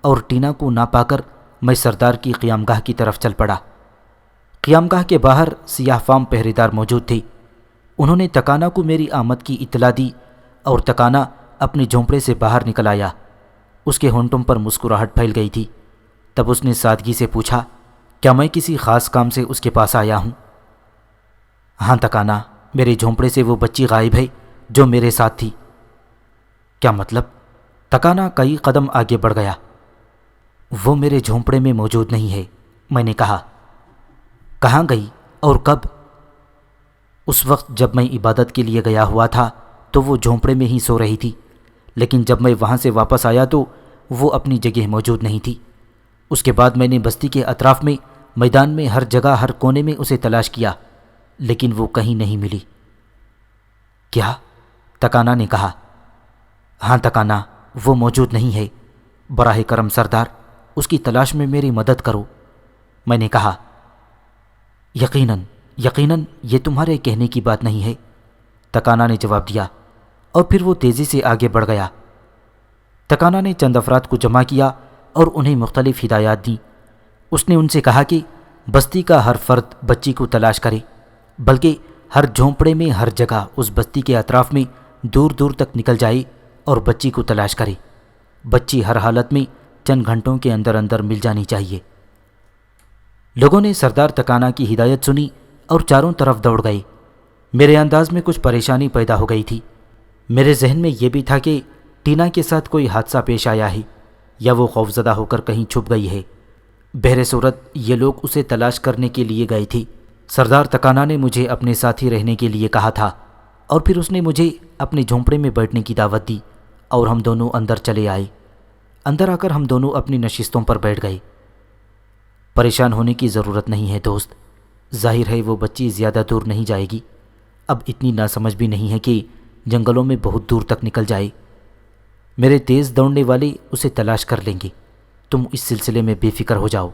Speaker 1: اور ٹینا کو نہ پا کر میں سردار کی قیامگاہ کی طرف چل پڑا۔ قیامگاہ کے باہر سیاہ فام پہرےدار موجود تھے۔ انہوں نے تکانا کو میری آمد کی اطلاع دی، اور تکانا اپنے جھونپڑے سے باہر نکل آیا۔ اس کے ہونٹوں پر مسکراہٹ پھیل گئی تھی۔ تب اس نے سادگی سے پوچھا، کیا میں کسی خاص کام سے اس کے پاس آیا ہوں؟ ہاں تکانا، میرے جھونپڑے سے وہ بچی غائب ہے جو میرے ساتھ تھی۔ کیا مطلب؟ تکانا کئی قدم آگے بڑھ گیا۔ وہ میرے جھونپڑے میں موجود نہیں ہے، میں نے کہا۔ کہاں گئی اور کب؟ اس وقت جب میں عبادت کے لیے گیا ہوا تھا تو وہ جھونپڑے میں ہی سو رہی تھی، لیکن جب میں وہاں سے واپس آیا تو وہ اپنی جگہ موجود نہیں تھی۔ اس کے بعد میں نے بستی کے اطراف میں، میدان میں، ہر جگہ، ہر کونے میں اسے تلاش کیا، لیکن وہ کہیں نہیں ملی۔ کیا؟ تکانا نے کہا۔ ہاں تکانا، وہ موجود نہیں ہے۔ براہ کرم سردار، اس کی تلاش میں میری مدد کرو، میں نے کہا۔ یقیناً یقیناً، یہ تمہارے کہنے کی بات نہیں ہے، تکانا نے جواب دیا، اور پھر وہ تیزی سے آگے بڑھ گیا۔ تکانا نے چند افراد کو جمع کیا اور انہیں مختلف ہدایات دیں۔ اس نے ان سے کہا کہ بستی کا ہر فرد بچی کو تلاش کرے، بلکہ ہر جھونپڑے میں، ہر جگہ اس بستی کے اطراف میں دور دور تک نکل جائے اور بچی کو تلاش کرے۔ بچی ہر حالت میں چند گھنٹوں کے اندر اندر مل جانی چاہیے۔ لوگوں نے سردار تکانا کی ہدایت سنی اور چاروں طرف دوڑ گئے۔ میرے انداز میں کچھ پریشانی پیدا ہو گئی تھی۔ میرے ذہن میں یہ بھی تھا کہ ٹینا کے ساتھ کوئی حادثہ پیش آیا ہے، یا وہ خوفزدہ ہو کر کہیں چھپ گئی ہے۔ بہر صورت یہ لوگ اسے تلاش کرنے کے لیے گئے تھے۔ سردار تکانا نے مجھے اپنے ساتھ ہی رہنے کے لیے کہا تھا، اور پھر اس نے مجھے اپنے جھونپڑے میں بیٹھنے کی دعوت دی، اور ہم دونوں اندر چلے آئے۔ اندر آ کر ہم دونوں اپنی نشستوں پر بیٹھ گئے۔ پریشان ہونے کی ضرورت نہیں ہے دوست، ظاہر ہے وہ بچی زیادہ دور نہیں جائے گی۔ اب اتنی ناسمجھ بھی نہیں ہے کہ جنگلوں میں بہت دور تک نکل جائے۔ میرے تیز دوڑنے والے اسے تلاش کر لیں گے، تم اس سلسلے میں بے فکر ہو جاؤ،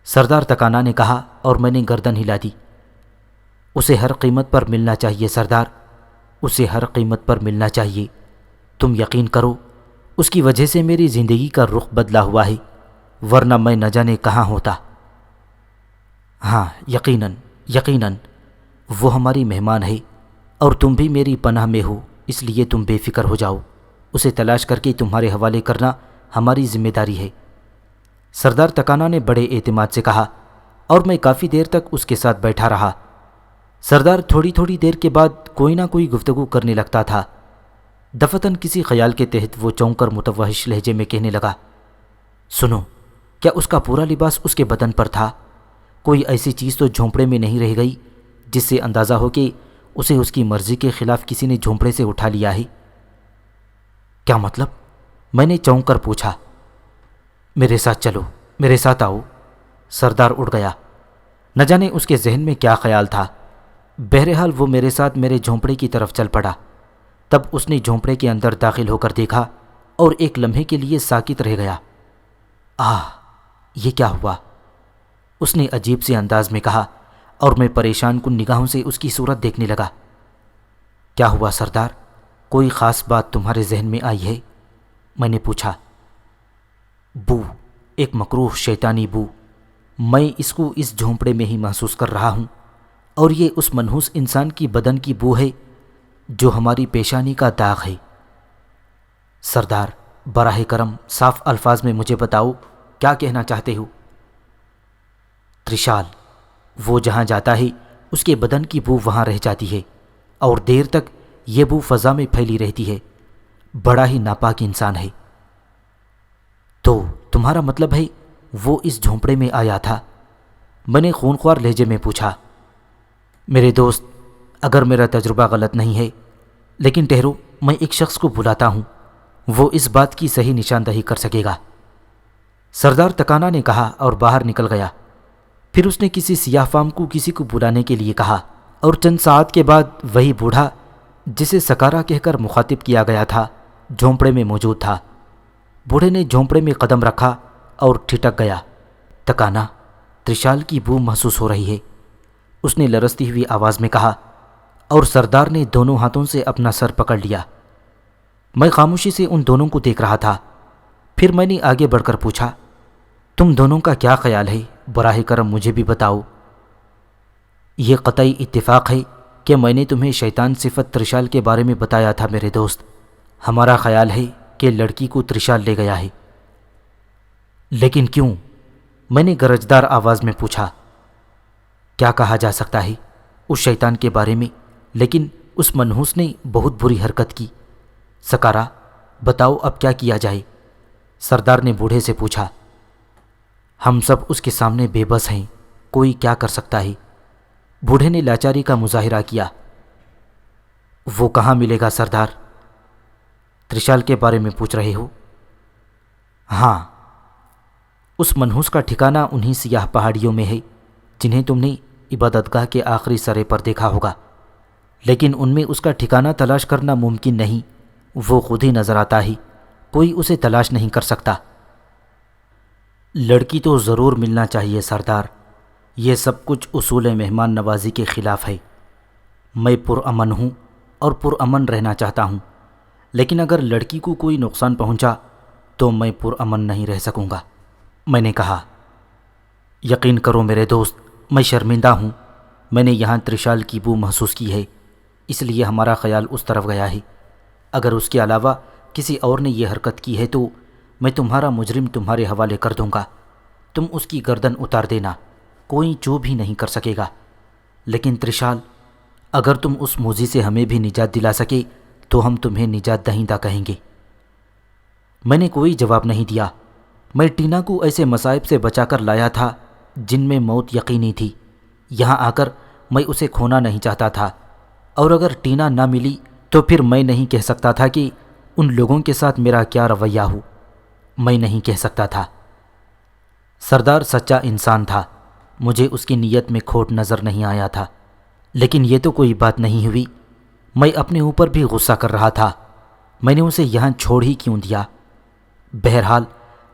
Speaker 1: سردار تکانا نے کہا، اور میں نے گردن ہلا دی۔ اسے ہر قیمت پر ملنا چاہیے سردار، اسے ہر قیمت پر ملنا چاہیے۔ تم یقین کرو، اس کی وجہ سے میری زندگی کا رخ بدلا ہوا ہے، ورنہ میں نہ جانے کہاں ہوتا۔ ہاں یقیناً یقیناً، وہ ہماری مہمان ہے، اور تم بھی میری پناہ میں ہو، اس لیے تم بے فکر ہو جاؤ۔ اسے تلاش کر کے تمہارے حوالے کرنا ہماری ذمہ داری ہے۔ سردار تکانا نے بڑے اعتماد سے کہا، اور میں کافی دیر تک اس کے ساتھ بیٹھا رہا۔ سردار تھوڑی تھوڑی دیر کے بعد کوئی نہ کوئی گفتگو کرنے لگتا تھا۔ دفتن کسی خیال کے تحت وہ چونک کر متوحش لہجے میں کہنے لگا، سنو، کیا اس کا پورا لباس اس کے بدن پر تھا؟ کوئی ایسی چیز تو جھونپڑے میں نہیں رہ گئی جس سے اندازہ ہو کہ اسے اس کی مرضی کے خلاف کسی نے جھونپڑے سے اٹھا لیا ہے؟ کیا مطلب؟ میں نے چونک کر پوچھا۔ میرے ساتھ چلو، میرے ساتھ آؤ۔ سردار اٹھ گیا۔ نہ جانے اس کے ذہن میں کیا خیال تھا۔ بہرحال وہ میرے ساتھ میرے جھونپڑے کی طرف چل پڑا۔ تب اس نے جھونپڑے کے اندر داخل ہو کر دیکھا اور ایک لمحے کے لیے ساکت رہ گیا۔ یہ کیا ہوا؟ اس نے عجیب سے انداز میں کہا، اور میں پریشان کن نگاہوں سے اس کی صورت دیکھنے لگا۔ کیا ہوا سردار؟ کوئی خاص بات تمہارے ذہن میں آئی ہے؟ میں نے پوچھا۔ بو، ایک مکروہ شیطانی بو، میں اس کو اس جھونپڑے میں ہی محسوس کر رہا ہوں، اور یہ اس منحوس انسان کی بدن کی بو ہے جو ہماری پیشانی کا داغ ہے۔ سردار، براہ کرم صاف الفاظ میں مجھے بتاؤ، کیا کہنا چاہتے ہو؟ ترشال، وہ جہاں جاتا ہے اس کے بدن کی بو وہاں رہ جاتی ہے، اور دیر تک یہ بو فضا میں پھیلی رہتی ہے۔ بڑا ہی ناپاک انسان ہے۔ تو تمہارا مطلب ہے وہ اس جھونپڑے میں آیا تھا؟ میں نے خونخوار لہجے میں پوچھا۔ میرے دوست، اگر میرا تجربہ غلط نہیں ہے، لیکن ٹھہرو، میں ایک شخص کو بلاتا ہوں، وہ اس بات کی صحیح نشاندہی کر سکے گا۔ سردار تکانا نے کہا اور باہر نکل گیا۔ پھر اس نے کسی سیاہ فام کو کسی کو بلانے کے لیے کہا، اور چند ساعت کے بعد وہی بوڑھا جسے سکارا کہہ کر مخاطب کیا گیا تھا جھونپڑے میں موجود تھا۔ بوڑھے نے جھونپڑے میں قدم رکھا اور ٹھٹک گیا۔ تکانا، ترشال کی بو محسوس ہو رہی ہے، اس نے لرزتی ہوئی آواز میں کہا، اور سردار نے دونوں ہاتھوں سے اپنا سر پکڑ لیا۔ میں خاموشی سے ان دونوں کو دیکھ رہا تھا۔ پھر میں نے آگے بڑھ کر پوچھا، تم دونوں کا کیا خیال ہے؟ براہ کرم مجھے بھی بتاؤ۔ یہ قطعی اتفاق ہے کہ میں نے تمہیں شیطان صفت ترشال کے بارے میں بتایا تھا میرے دوست۔ ہمارا خیال ہے کہ لڑکی کو ترشال لے گیا ہے۔ لیکن کیوں؟ میں نے گرجدار آواز میں پوچھا۔ کیا کہا جا سکتا ہے اس شیطان کے بارے میں، لیکن اس منحوس نے بہت بری حرکت کی۔ سکارا، بتاؤ اب کیا کیا جائے؟ سردار نے بوڑھے سے پوچھا۔ ہم سب اس کے سامنے بے بس ہیں، کوئی کیا کر سکتا ہے؟ بوڑھے نے لاچاری کا مظاہرہ کیا۔ وہ کہاں ملے گا سردار؟ ترشال کے بارے میں پوچھ رہے ہو؟ ہاں، اس منحوس کا ٹھکانہ انہی سیاہ پہاڑیوں میں ہے جنہیں تم نے عبادت گاہ کے آخری سرے پر دیکھا ہوگا، لیکن ان میں اس کا ٹھکانہ تلاش کرنا ممکن نہیں، وہ خود ہی نظر آتا ہے، کوئی اسے تلاش نہیں کر سکتا۔ لڑکی تو ضرور ملنا چاہیے سردار، یہ سب کچھ اصول مہمان نوازی کے خلاف ہے۔ میں پرامن ہوں اور پرامن رہنا چاہتا ہوں، لیکن اگر لڑکی کو کوئی نقصان پہنچا تو میں پرامن نہیں رہ سکوں گا۔ میں نے کہا، یقین کرو میرے دوست، میں شرمندہ ہوں، میں نے یہاں ترشال کی بو محسوس کی ہے، اس لیے ہمارا خیال اس طرف گیا ہے۔ اگر اس کے علاوہ کسی اور نے یہ حرکت کی ہے تو میں تمہارا مجرم تمہارے حوالے کر دوں گا، تم اس کی گردن اتار دینا، کوئی چو بھی نہیں کر سکے گا۔ لیکن ترشال، اگر تم اس موذی سے ہمیں بھی نجات دلا سکے تو ہم تمہیں نجات دہندہ کہیں گے۔ میں نے کوئی جواب نہیں دیا۔ میں ٹینا کو ایسے مصائب سے بچا کر لایا تھا جن میں موت یقینی تھی۔ یہاں آ کر میں اسے کھونا نہیں چاہتا تھا، اور اگر ٹینا نہ ملی تو پھر میں نہیں کہہ سکتا تھا کہ ان لوگوں کے ساتھ میرا کیا رویہ ہو، میں نہیں کہہ سکتا تھا۔ سردار سچا انسان تھا، مجھے اس کی نیت میں کھوٹ نظر نہیں آیا تھا، لیکن یہ تو کوئی بات نہیں ہوئی۔ میں اپنے اوپر بھی غصہ کر رہا تھا، میں نے اسے یہاں چھوڑ ہی کیوں دیا؟ بہرحال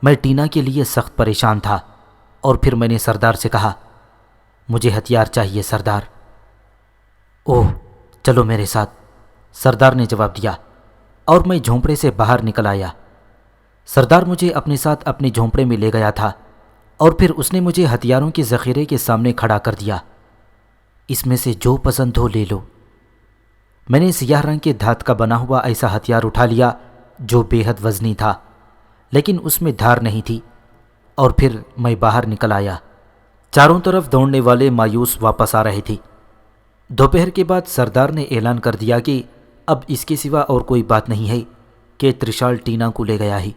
Speaker 1: میں ٹینا کے لیے سخت پریشان تھا، اور پھر میں نے سردار سے کہا، مجھے ہتھیار چاہیے سردار۔ اوہ، چلو میرے ساتھ، سردار نے جواب دیا، اور میں جھونپڑے سے باہر نکل آیا۔ سردار مجھے اپنے ساتھ اپنے جھونپڑے میں لے گیا تھا، اور پھر اس نے مجھے ہتھیاروں کے ذخیرے کے سامنے کھڑا کر دیا۔ اس میں سے جو پسند ہو لے لو۔ میں نے سیاہ رنگ کے دھات کا بنا ہوا ایسا ہتھیار اٹھا لیا جو بے حد وزنی تھا، لیکن اس میں دھار نہیں تھی۔ اور پھر میں باہر نکل آیا۔ چاروں طرف دوڑنے والے مایوس واپس آ رہے تھے۔ دوپہر کے بعد سردار نے اعلان کر دیا کہ اب اس کے سوا اور کوئی بات نہیں ہے کہ ترشال ٹینا کو لے گیا ہے۔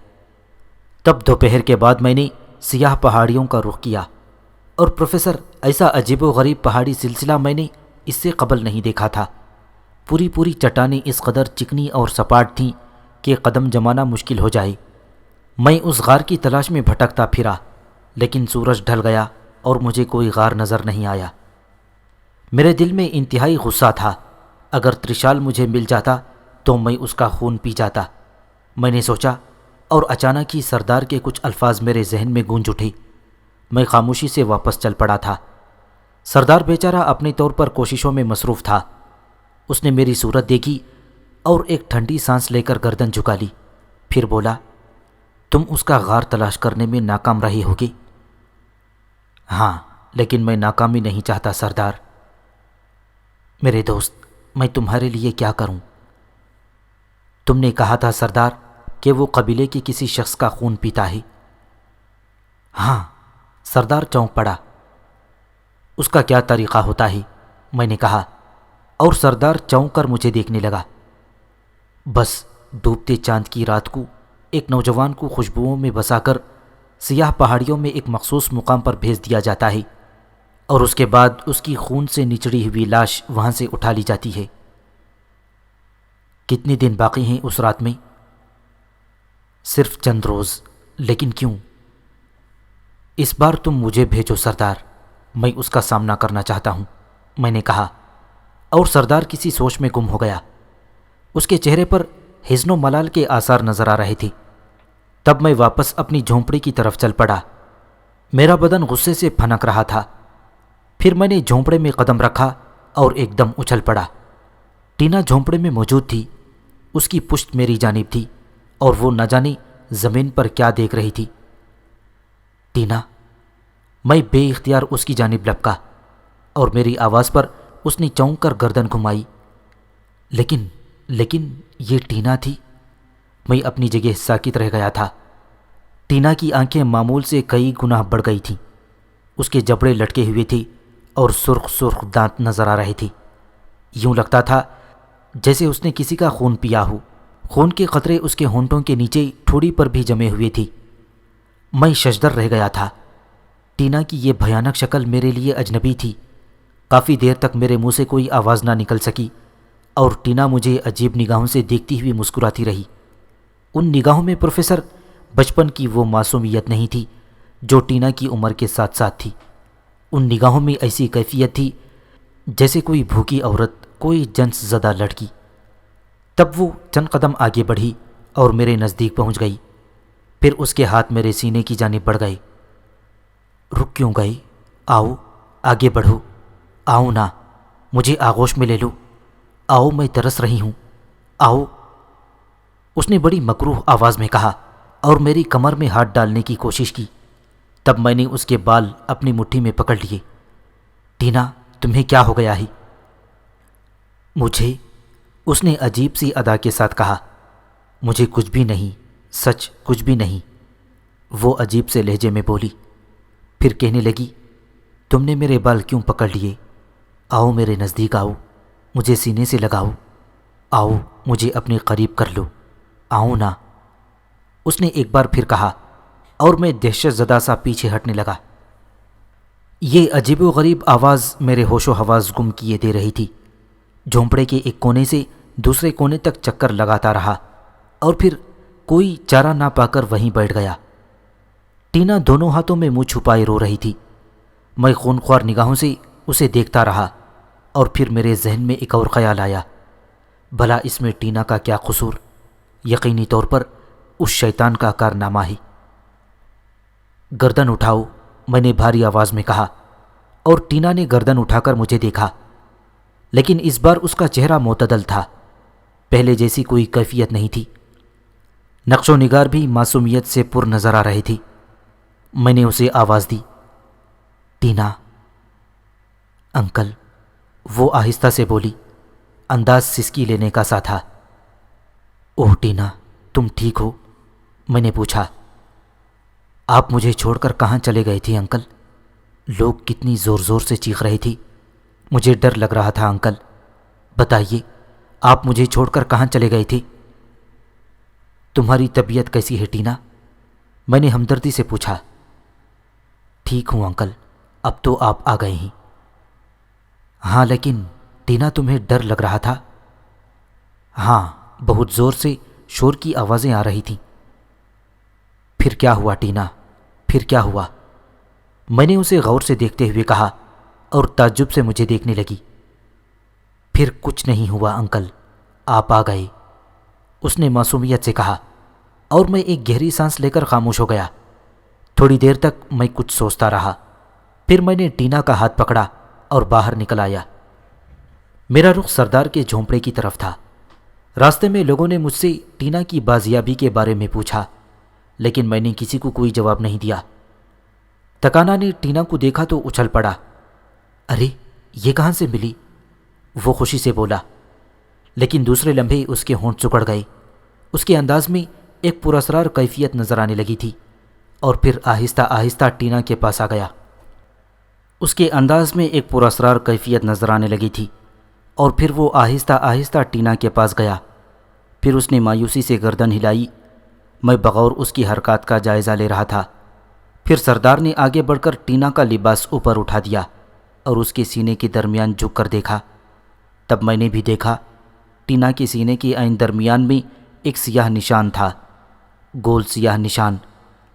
Speaker 1: تب دوپہر کے بعد میں نے سیاہ پہاڑیوں کا رخ کیا، اور پروفیسر، ایسا عجیب و غریب پہاڑی سلسلہ میں نے اس سے قبل نہیں دیکھا تھا۔ پوری چٹانیں اس قدر چکنی اور سپاٹ تھیں کہ قدم جمانا مشکل ہو جائے۔ میں اس غار کی تلاش میں بھٹکتا پھرا، لیکن سورج ڈھل گیا اور مجھے کوئی غار نظر نہیں آیا۔ میرے دل میں انتہائی غصہ تھا۔ اگر ترشال مجھے مل جاتا تو میں اس کا خون پی جاتا، میں نے سوچا، اور اچانک ہی سردار کے کچھ الفاظ میرے ذہن میں گونج اٹھے۔ میں خاموشی سے واپس چل پڑا تھا۔ سردار بیچارہ اپنے طور پر کوششوں میں مصروف تھا۔ اس نے میری صورت دیکھی اور ایک ٹھنڈی سانس لے کر گردن جھکا لی، پھر بولا، تم اس کا غار تلاش کرنے میں ناکام رہے ہوگے؟ ہاں، لیکن میں ناکامی نہیں چاہتا سردار۔ میرے دوست، میں تمہارے لیے کیا کروں؟ تم نے کہا تھا سردار کہ وہ قبیلے کے کسی شخص کا خون پیتا ہے۔ ہاں، سردار چونک پڑا۔ اس کا کیا طریقہ ہوتا ہے؟ میں نے کہا، اور سردار چونک کر مجھے دیکھنے لگا۔ بس ڈوبتے چاند کی رات کو ایک نوجوان کو خوشبوؤں میں بسا کر سیاہ پہاڑیوں میں ایک مخصوص مقام پر بھیج دیا جاتا ہے، اور اس کے بعد اس کی خون سے نچڑی ہوئی لاش وہاں سے اٹھا لی جاتی ہے۔ کتنے دن باقی ہیں اس رات میں؟ صرف چند روز، لیکن کیوں؟ اس بار تم مجھے بھیجو سردار، میں اس کا سامنا کرنا چاہتا ہوں، میں نے کہا، اور سردار کسی سوچ میں گم ہو گیا۔ اس کے چہرے پر حزن و ملال کے آثار نظر آ رہے تھے۔ تب میں واپس اپنی جھونپڑی کی طرف چل پڑا۔ میرا بدن غصے سے پھنک رہا تھا۔ پھر میں نے جھونپڑے میں قدم رکھا اور ایک دم اچھل پڑا۔ ٹینا جھونپڑے میں موجود تھی۔ اس کی پشت میری جانب تھی، اور وہ نہ جانے زمین پر کیا دیکھ رہی تھی۔ ٹینا، میں بے اختیار اس کی جانب لپکا، اور میری آواز پر اس نے چونک کر گردن گھمائی۔ لیکن یہ ٹینا تھی۔ میں اپنی جگہ ساکت رہ گیا تھا۔ ٹینا کی آنکھیں معمول سے کئی گنا بڑھ گئی تھیں۔ اس کے جبڑے لٹکے ہوئے تھے اور سرخ دانت نظر آ رہے تھے۔ یوں لگتا تھا جیسے اس نے کسی کا خون پیا ہو۔ خون کے قطرے اس کے ہونٹوں کے نیچے ٹھوڑی پر بھی جمے ہوئے تھے۔ میں ششدر رہ گیا تھا۔ ٹینا کی یہ بھیانک شکل میرے لیے اجنبی تھی۔ کافی دیر تک میرے منہ سے کوئی آواز نہ نکل سکی، اور ٹینا مجھے عجیب نگاہوں سے دیکھتی ہوئی مسکراتی رہی۔ ان نگاہوں میں پروفیسر بچپن کی وہ معصومیت نہیں تھی جو ٹینا کی عمر کے ساتھ ساتھ تھی۔ ان نگاہوں میں ایسی کیفیت تھی جیسے کوئی بھوکی عورت، کوئی جنس زدہ لڑکی۔ تب وہ چند قدم آگے بڑھی اور میرے نزدیک پہنچ گئی۔ پھر اس کے ہاتھ میرے سینے کی جانب بڑھ گئے۔ رک کیوں گئے؟ آؤ، آگے بڑھو۔ آؤ نا، مجھے آغوش میں لے لو۔ آؤ، میں ترس رہی ہوں۔ آؤ، اس نے بڑی مکروہ آواز میں کہا، اور میری کمر میں ہاتھ ڈالنے کی کوشش کی۔ تب میں نے اس کے بال اپنی مٹھی میں پکڑ لیے۔ ٹینا، تمہیں کیا ہو گیا ہے؟ مجھے، اس نے عجیب سی ادا کے ساتھ کہا، مجھے کچھ بھی نہیں، سچ کچھ بھی نہیں۔ وہ عجیب سے لہجے میں بولی، پھر کہنے لگی، تم نے میرے بال کیوں پکڑ لیے؟ آؤ میرے نزدیک آؤ، مجھے سینے سے لگاؤ۔ آؤ، مجھے اپنے قریب کر لو۔ آؤ نا، اس نے ایک بار پھر کہا، اور میں دہشت زدہ سا پیچھے ہٹنے لگا۔ یہ عجیب و غریب آواز میرے ہوش و حواس گم کیے دے رہی تھی۔ جھونپڑے کے ایک کونے سے دوسرے کونے تک چکر لگاتا رہا، اور پھر کوئی چارہ نہ پا کر وہیں بیٹھ گیا۔ ٹینا دونوں ہاتھوں میں منہ چھپائے رو رہی تھی۔ میں خونخوار نگاہوں سے اسے دیکھتا رہا، اور پھر میرے ذہن میں ایک اور خیال آیا، بھلا اس میں ٹینا کا کیا قصور؟ یقینی طور پر اس شیطان کا کارنامہ ہے۔ گردن اٹھاؤ، میں نے بھاری آواز میں کہا، اور ٹینا نے گردن اٹھا کر مجھے دیکھا، لیکن اس بار اس کا چہرہ معتدل تھا۔ پہلے جیسی کوئی کیفیت نہیں تھی۔ نقش و نگار بھی معصومیت سے پر نظر آ رہی تھی۔ میں نے اسے آواز دی، ٹینا۔ انکل، وہ آہستہ سے بولی، انداز سسکی لینے کا سا تھا۔ اوہ ٹینا، تم ٹھیک ہو؟ میں نے پوچھا۔ آپ مجھے چھوڑ کر کہاں چلے گئے تھے انکل؟ لوگ کتنی زور زور سے چیخ رہے تھی، مجھے ڈر لگ رہا تھا انکل، بتائیے آپ مجھے چھوڑ کر کہاں چلے گئے تھے؟ تمہاری طبیعت کیسی ہے ٹینا؟ میں نے ہمدردی سے پوچھا۔ ٹھیک ہوں انکل، اب تو آپ آ گئے ہیں۔ ہاں لیکن ٹینا تمہیں ڈر لگ رہا تھا؟ ہاں، بہت زور سے شور کی آوازیں آ رہی تھیں۔ پھر کیا ہوا ٹینا؟ پھر کیا ہوا؟ میں نے اسے غور سے دیکھتے ہوئے کہا اور تعجب سے مجھے دیکھنے لگی۔ پھر کچھ نہیں ہوا انکل، آپ آ گئے، اس نے معصومیت سے کہا، اور میں ایک گہری سانس لے کر خاموش ہو گیا۔ تھوڑی دیر تک میں کچھ سوچتا رہا، پھر میں نے ٹینا کا ہاتھ پکڑا اور باہر نکل آیا۔ میرا رخ سردار کے جھونپڑے کی طرف تھا۔ راستے میں لوگوں نے مجھ سے ٹینا کی بازیابی کے بارے میں پوچھا، لیکن میں نے کسی کو کوئی جواب نہیں دیا۔ تکانا نے ٹینا کو دیکھا تو اچھل پڑا۔ ارے یہ کہاں سے ملی؟ وہ خوشی سے بولا، لیکن دوسرے لمحے اس کے ہونٹ سکڑ گئے۔ اس کے انداز میں ایک پراسرار کیفیت نظر آنے لگی تھی، اور پھر آہستہ آہستہ ٹینا کے پاس آ گیا۔ اس کے انداز میں ایک پراسرار کیفیت نظر آنے لگی تھی، اور پھر وہ آہستہ آہستہ ٹینا کے پاس گیا۔ پھر اس نے مایوسی سے گردن ہلائی۔ میں بغور اس کی حرکات کا جائزہ لے رہا تھا۔ پھر سردار نے آگے بڑھ کر ٹینا کا لباس اوپر اٹھا دیا اور اس کے سینے کے درمیان جھک کر دیکھا۔ تب میں نے بھی دیکھا، ٹینا کے سینے کے عین درمیان میں ایک سیاہ نشان تھا، گول سیاہ نشان،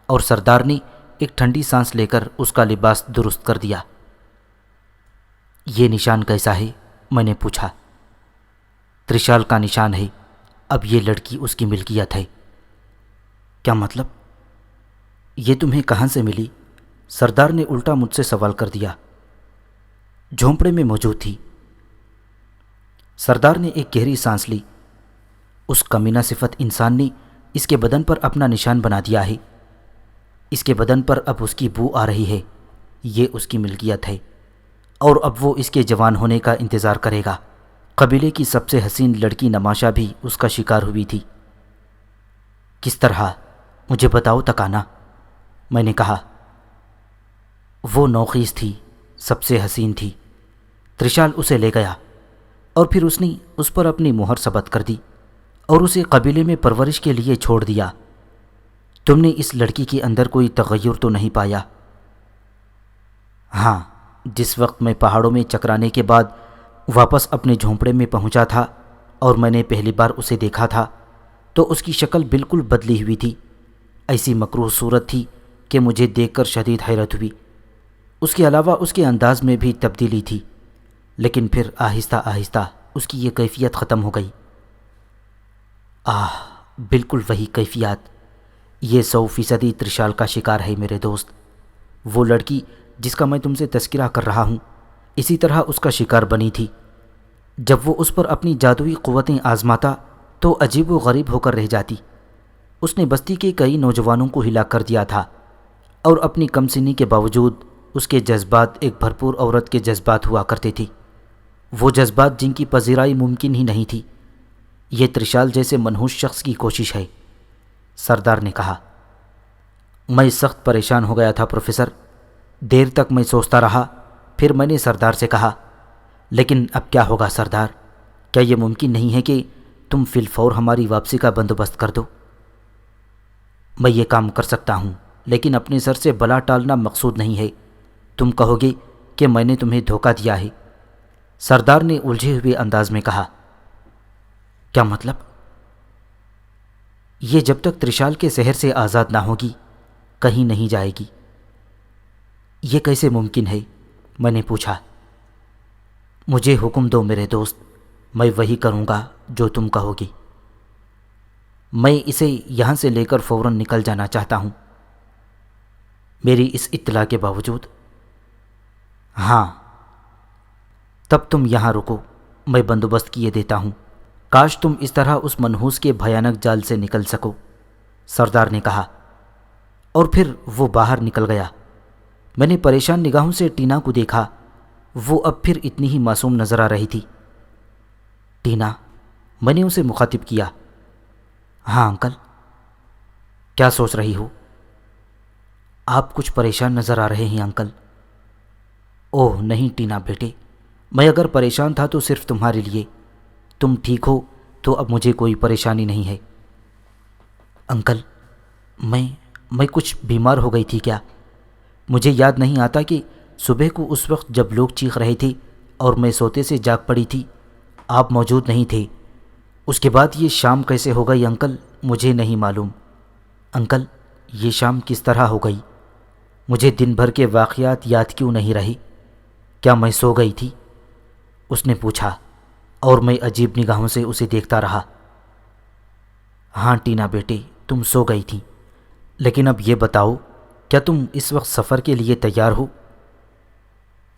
Speaker 1: اور سردار نے ایک ٹھنڈی سانس لے کر اس کا لباس درست کر دیا۔ یہ نشان کیسا ہے؟ میں نے پوچھا۔ ترشال کا نشان ہے، اب یہ لڑکی اس کی ملکیت ہے۔ کیا مطلب؟ یہ تمہیں کہاں سے ملی؟ سردار نے الٹا مجھ سے سوال کر دیا۔ جھونپڑے میں موجود تھی۔ سردار نے ایک گہری سانس لی۔ اس کمینہ صفت انسان نے اس کے بدن پر اپنا نشان بنا دیا ہے۔ اس کے بدن پر اب اس کی بو آ رہی ہے، یہ اس کی ملکیت ہے، اور اب وہ اس کے جوان ہونے کا انتظار کرے گا۔ قبیلے کی سب سے حسین لڑکی نماشا بھی اس کا شکار ہوئی تھی۔ کس طرح؟ مجھے بتاؤ تکانا، میں نے کہا۔ وہ نوخیز تھی، سب سے حسین تھی۔ ترشال اسے لے گیا، اور پھر اس نے اس پر اپنی مہر ثبت کر دی اور اسے قبیلے میں پرورش کے لیے چھوڑ دیا۔ تم نے اس لڑکی کے اندر کوئی تغیر تو نہیں پایا؟ ہاں، جس وقت میں پہاڑوں میں چکرانے کے بعد واپس اپنے جھونپڑے میں پہنچا تھا اور میں نے پہلی بار اسے دیکھا تھا تو اس کی شکل بالکل بدلی ہوئی تھی۔ ایسی مکروہ صورت تھی کہ مجھے دیکھ کر شدید حیرت ہوئی۔ اس کے علاوہ اس کے انداز میں بھی تبدیلی تھی، لیکن پھر آہستہ آہستہ اس کی یہ کیفیت ختم ہو گئی۔ بالکل وہی کیفیت، یہ 100% ترشال کا شکار ہے میرے دوست۔ وہ لڑکی جس کا میں تم سے تذکرہ کر رہا ہوں، اسی طرح اس کا شکار بنی تھی۔ جب وہ اس پر اپنی جادوئی قوتیں آزماتا تو عجیب و غریب ہو کر رہ جاتی۔ اس نے بستی کے کئی نوجوانوں کو ہلاک کر دیا تھا، اور اپنی کم سنی کے باوجود اس کے جذبات ایک بھرپور عورت کے جذبات ہوا کرتے تھے، وہ جذبات جن کی پذیرائی ممکن ہی نہیں تھی۔ یہ ترشال جیسے منحوس شخص کی کوشش ہے، سردار نے کہا۔ میں سخت پریشان ہو گیا تھا پروفیسر۔ دیر تک میں سوچتا رہا، پھر میں نے سردار سے کہا، لیکن اب کیا ہوگا سردار؟ کیا یہ ممکن نہیں ہے کہ تم فی الفور ہماری واپسی کا بندوبست کر دو؟ میں یہ کام کر سکتا ہوں، لیکن اپنے سر سے بلا ٹالنا مقصود نہیں ہے۔ تم کہو گے کہ میں نے تمہیں دھوکہ دیا ہے، سردار نے الجھے ہوئے انداز میں کہا۔ کیا مطلب؟ یہ جب تک ترشال کے سحر سے آزاد نہ ہوگی کہیں نہیں جائے گی۔ یہ کیسے ممکن ہے؟ میں نے پوچھا۔ مجھے حکم دو میرے دوست، میں وہی کروں گا جو تم کہو گی۔ میں اسے یہاں سے لے کر فوراً نکل جانا چاہتا ہوں۔ میری اس اطلاع کے باوجود؟ ہاں۔ تب تم یہاں رکو، میں بندوبست کیے دیتا ہوں۔ کاش تم اس طرح اس منحوس کے بھیانک جال سے نکل سکو، سردار نے کہا، اور پھر وہ باہر نکل گیا۔ میں نے پریشان نگاہوں سے ٹینا کو دیکھا، وہ اب پھر اتنی ہی معصوم نظر آ رہی تھی۔ ٹینا، میں نے اسے مخاطب کیا۔ ہاں انکل۔ کیا سوچ رہی ہو؟ آپ کچھ پریشان نظر آ رہے ہیں انکل۔ اوہ نہیں ٹینا بیٹے، میں اگر پریشان تھا تو صرف تمہارے لیے۔ تم ٹھیک ہو تو اب مجھے کوئی پریشانی نہیں ہے۔ انکل میں کچھ بیمار ہو گئی تھی کیا؟ مجھے یاد نہیں آتا کہ صبح کو اس وقت جب لوگ چیخ رہے تھے اور میں سوتے سے جاگ پڑی تھی آپ موجود نہیں تھے۔ اس کے بعد یہ شام کیسے ہو گئی انکل مجھے نہیں معلوم۔ انکل یہ شام کس طرح ہو گئی؟ مجھے دن بھر کے واقعات یاد کیوں نہیں رہے؟ کیا میں سو گئی تھی؟ اس نے پوچھا اور میں عجیب نگاہوں سے اسے دیکھتا رہا۔ ہاں ٹینا بیٹے تم سو گئی تھی، لیکن اب یہ بتاؤ کیا تم اس وقت سفر کے لیے تیار ہو؟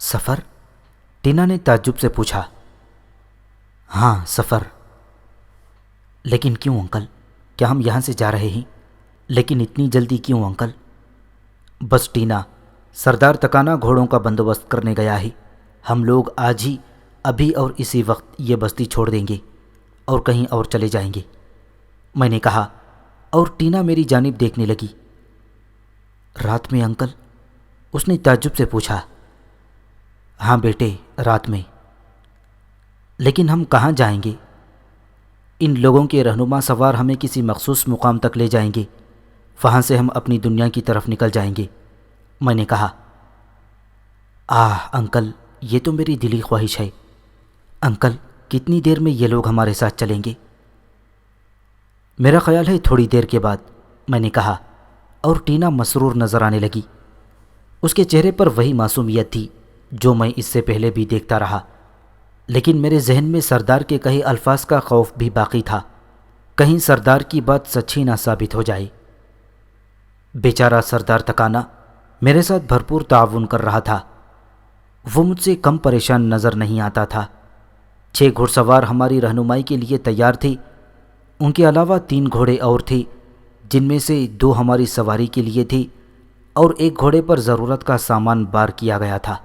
Speaker 1: سفر؟ ٹینا نے تعجب سے پوچھا۔ ہاں سفر۔ لیکن کیوں انکل؟ کیا ہم یہاں سے جا رہے ہیں؟ لیکن اتنی جلدی کیوں انکل؟ بس ٹینا، سردار تکانا گھوڑوں کا بندوبست کرنے گیا ہے۔ ہم لوگ آج ہی ابھی اور اسی وقت یہ بستی چھوڑ دیں گے اور کہیں اور چلے جائیں گے، میں نے کہا، اور ٹینا میری جانب دیکھنے لگی۔ رات میں انکل؟ اس نے تعجب سے پوچھا۔ ہاں بیٹے رات میں۔ لیکن ہم کہاں جائیں گے؟ ان لوگوں کے رہنما سوار ہمیں کسی مخصوص مقام تک لے جائیں گے، وہاں سے ہم اپنی دنیا کی طرف نکل جائیں گے، میں نے کہا۔ انکل یہ تو میری دلی خواہش ہے۔ انکل کتنی دیر میں یہ لوگ ہمارے ساتھ چلیں گے؟ میرا خیال ہے تھوڑی دیر کے بعد، میں نے کہا، اور ٹینا مسرور نظر آنے لگی۔ اس کے چہرے پر وہی معصومیت تھی جو میں اس سے پہلے بھی دیکھتا رہا، لیکن میرے ذہن میں سردار کے کہے الفاظ کا خوف بھی باقی تھا، کہیں سردار کی بات سچ ہی نہ ثابت ہو جائے۔ بیچارہ سردار تکانا میرے ساتھ بھرپور تعاون کر رہا تھا، وہ مجھ سے کم پریشان نظر نہیں آتا تھا۔ 6 گھڑ سوار ہماری رہنمائی کے لیے تیار تھے، ان کے علاوہ 3 گھوڑے اور تھے جن میں سے 2 ہماری سواری کے لیے تھے اور 1 گھوڑے پر ضرورت کا سامان بار کیا گیا تھا۔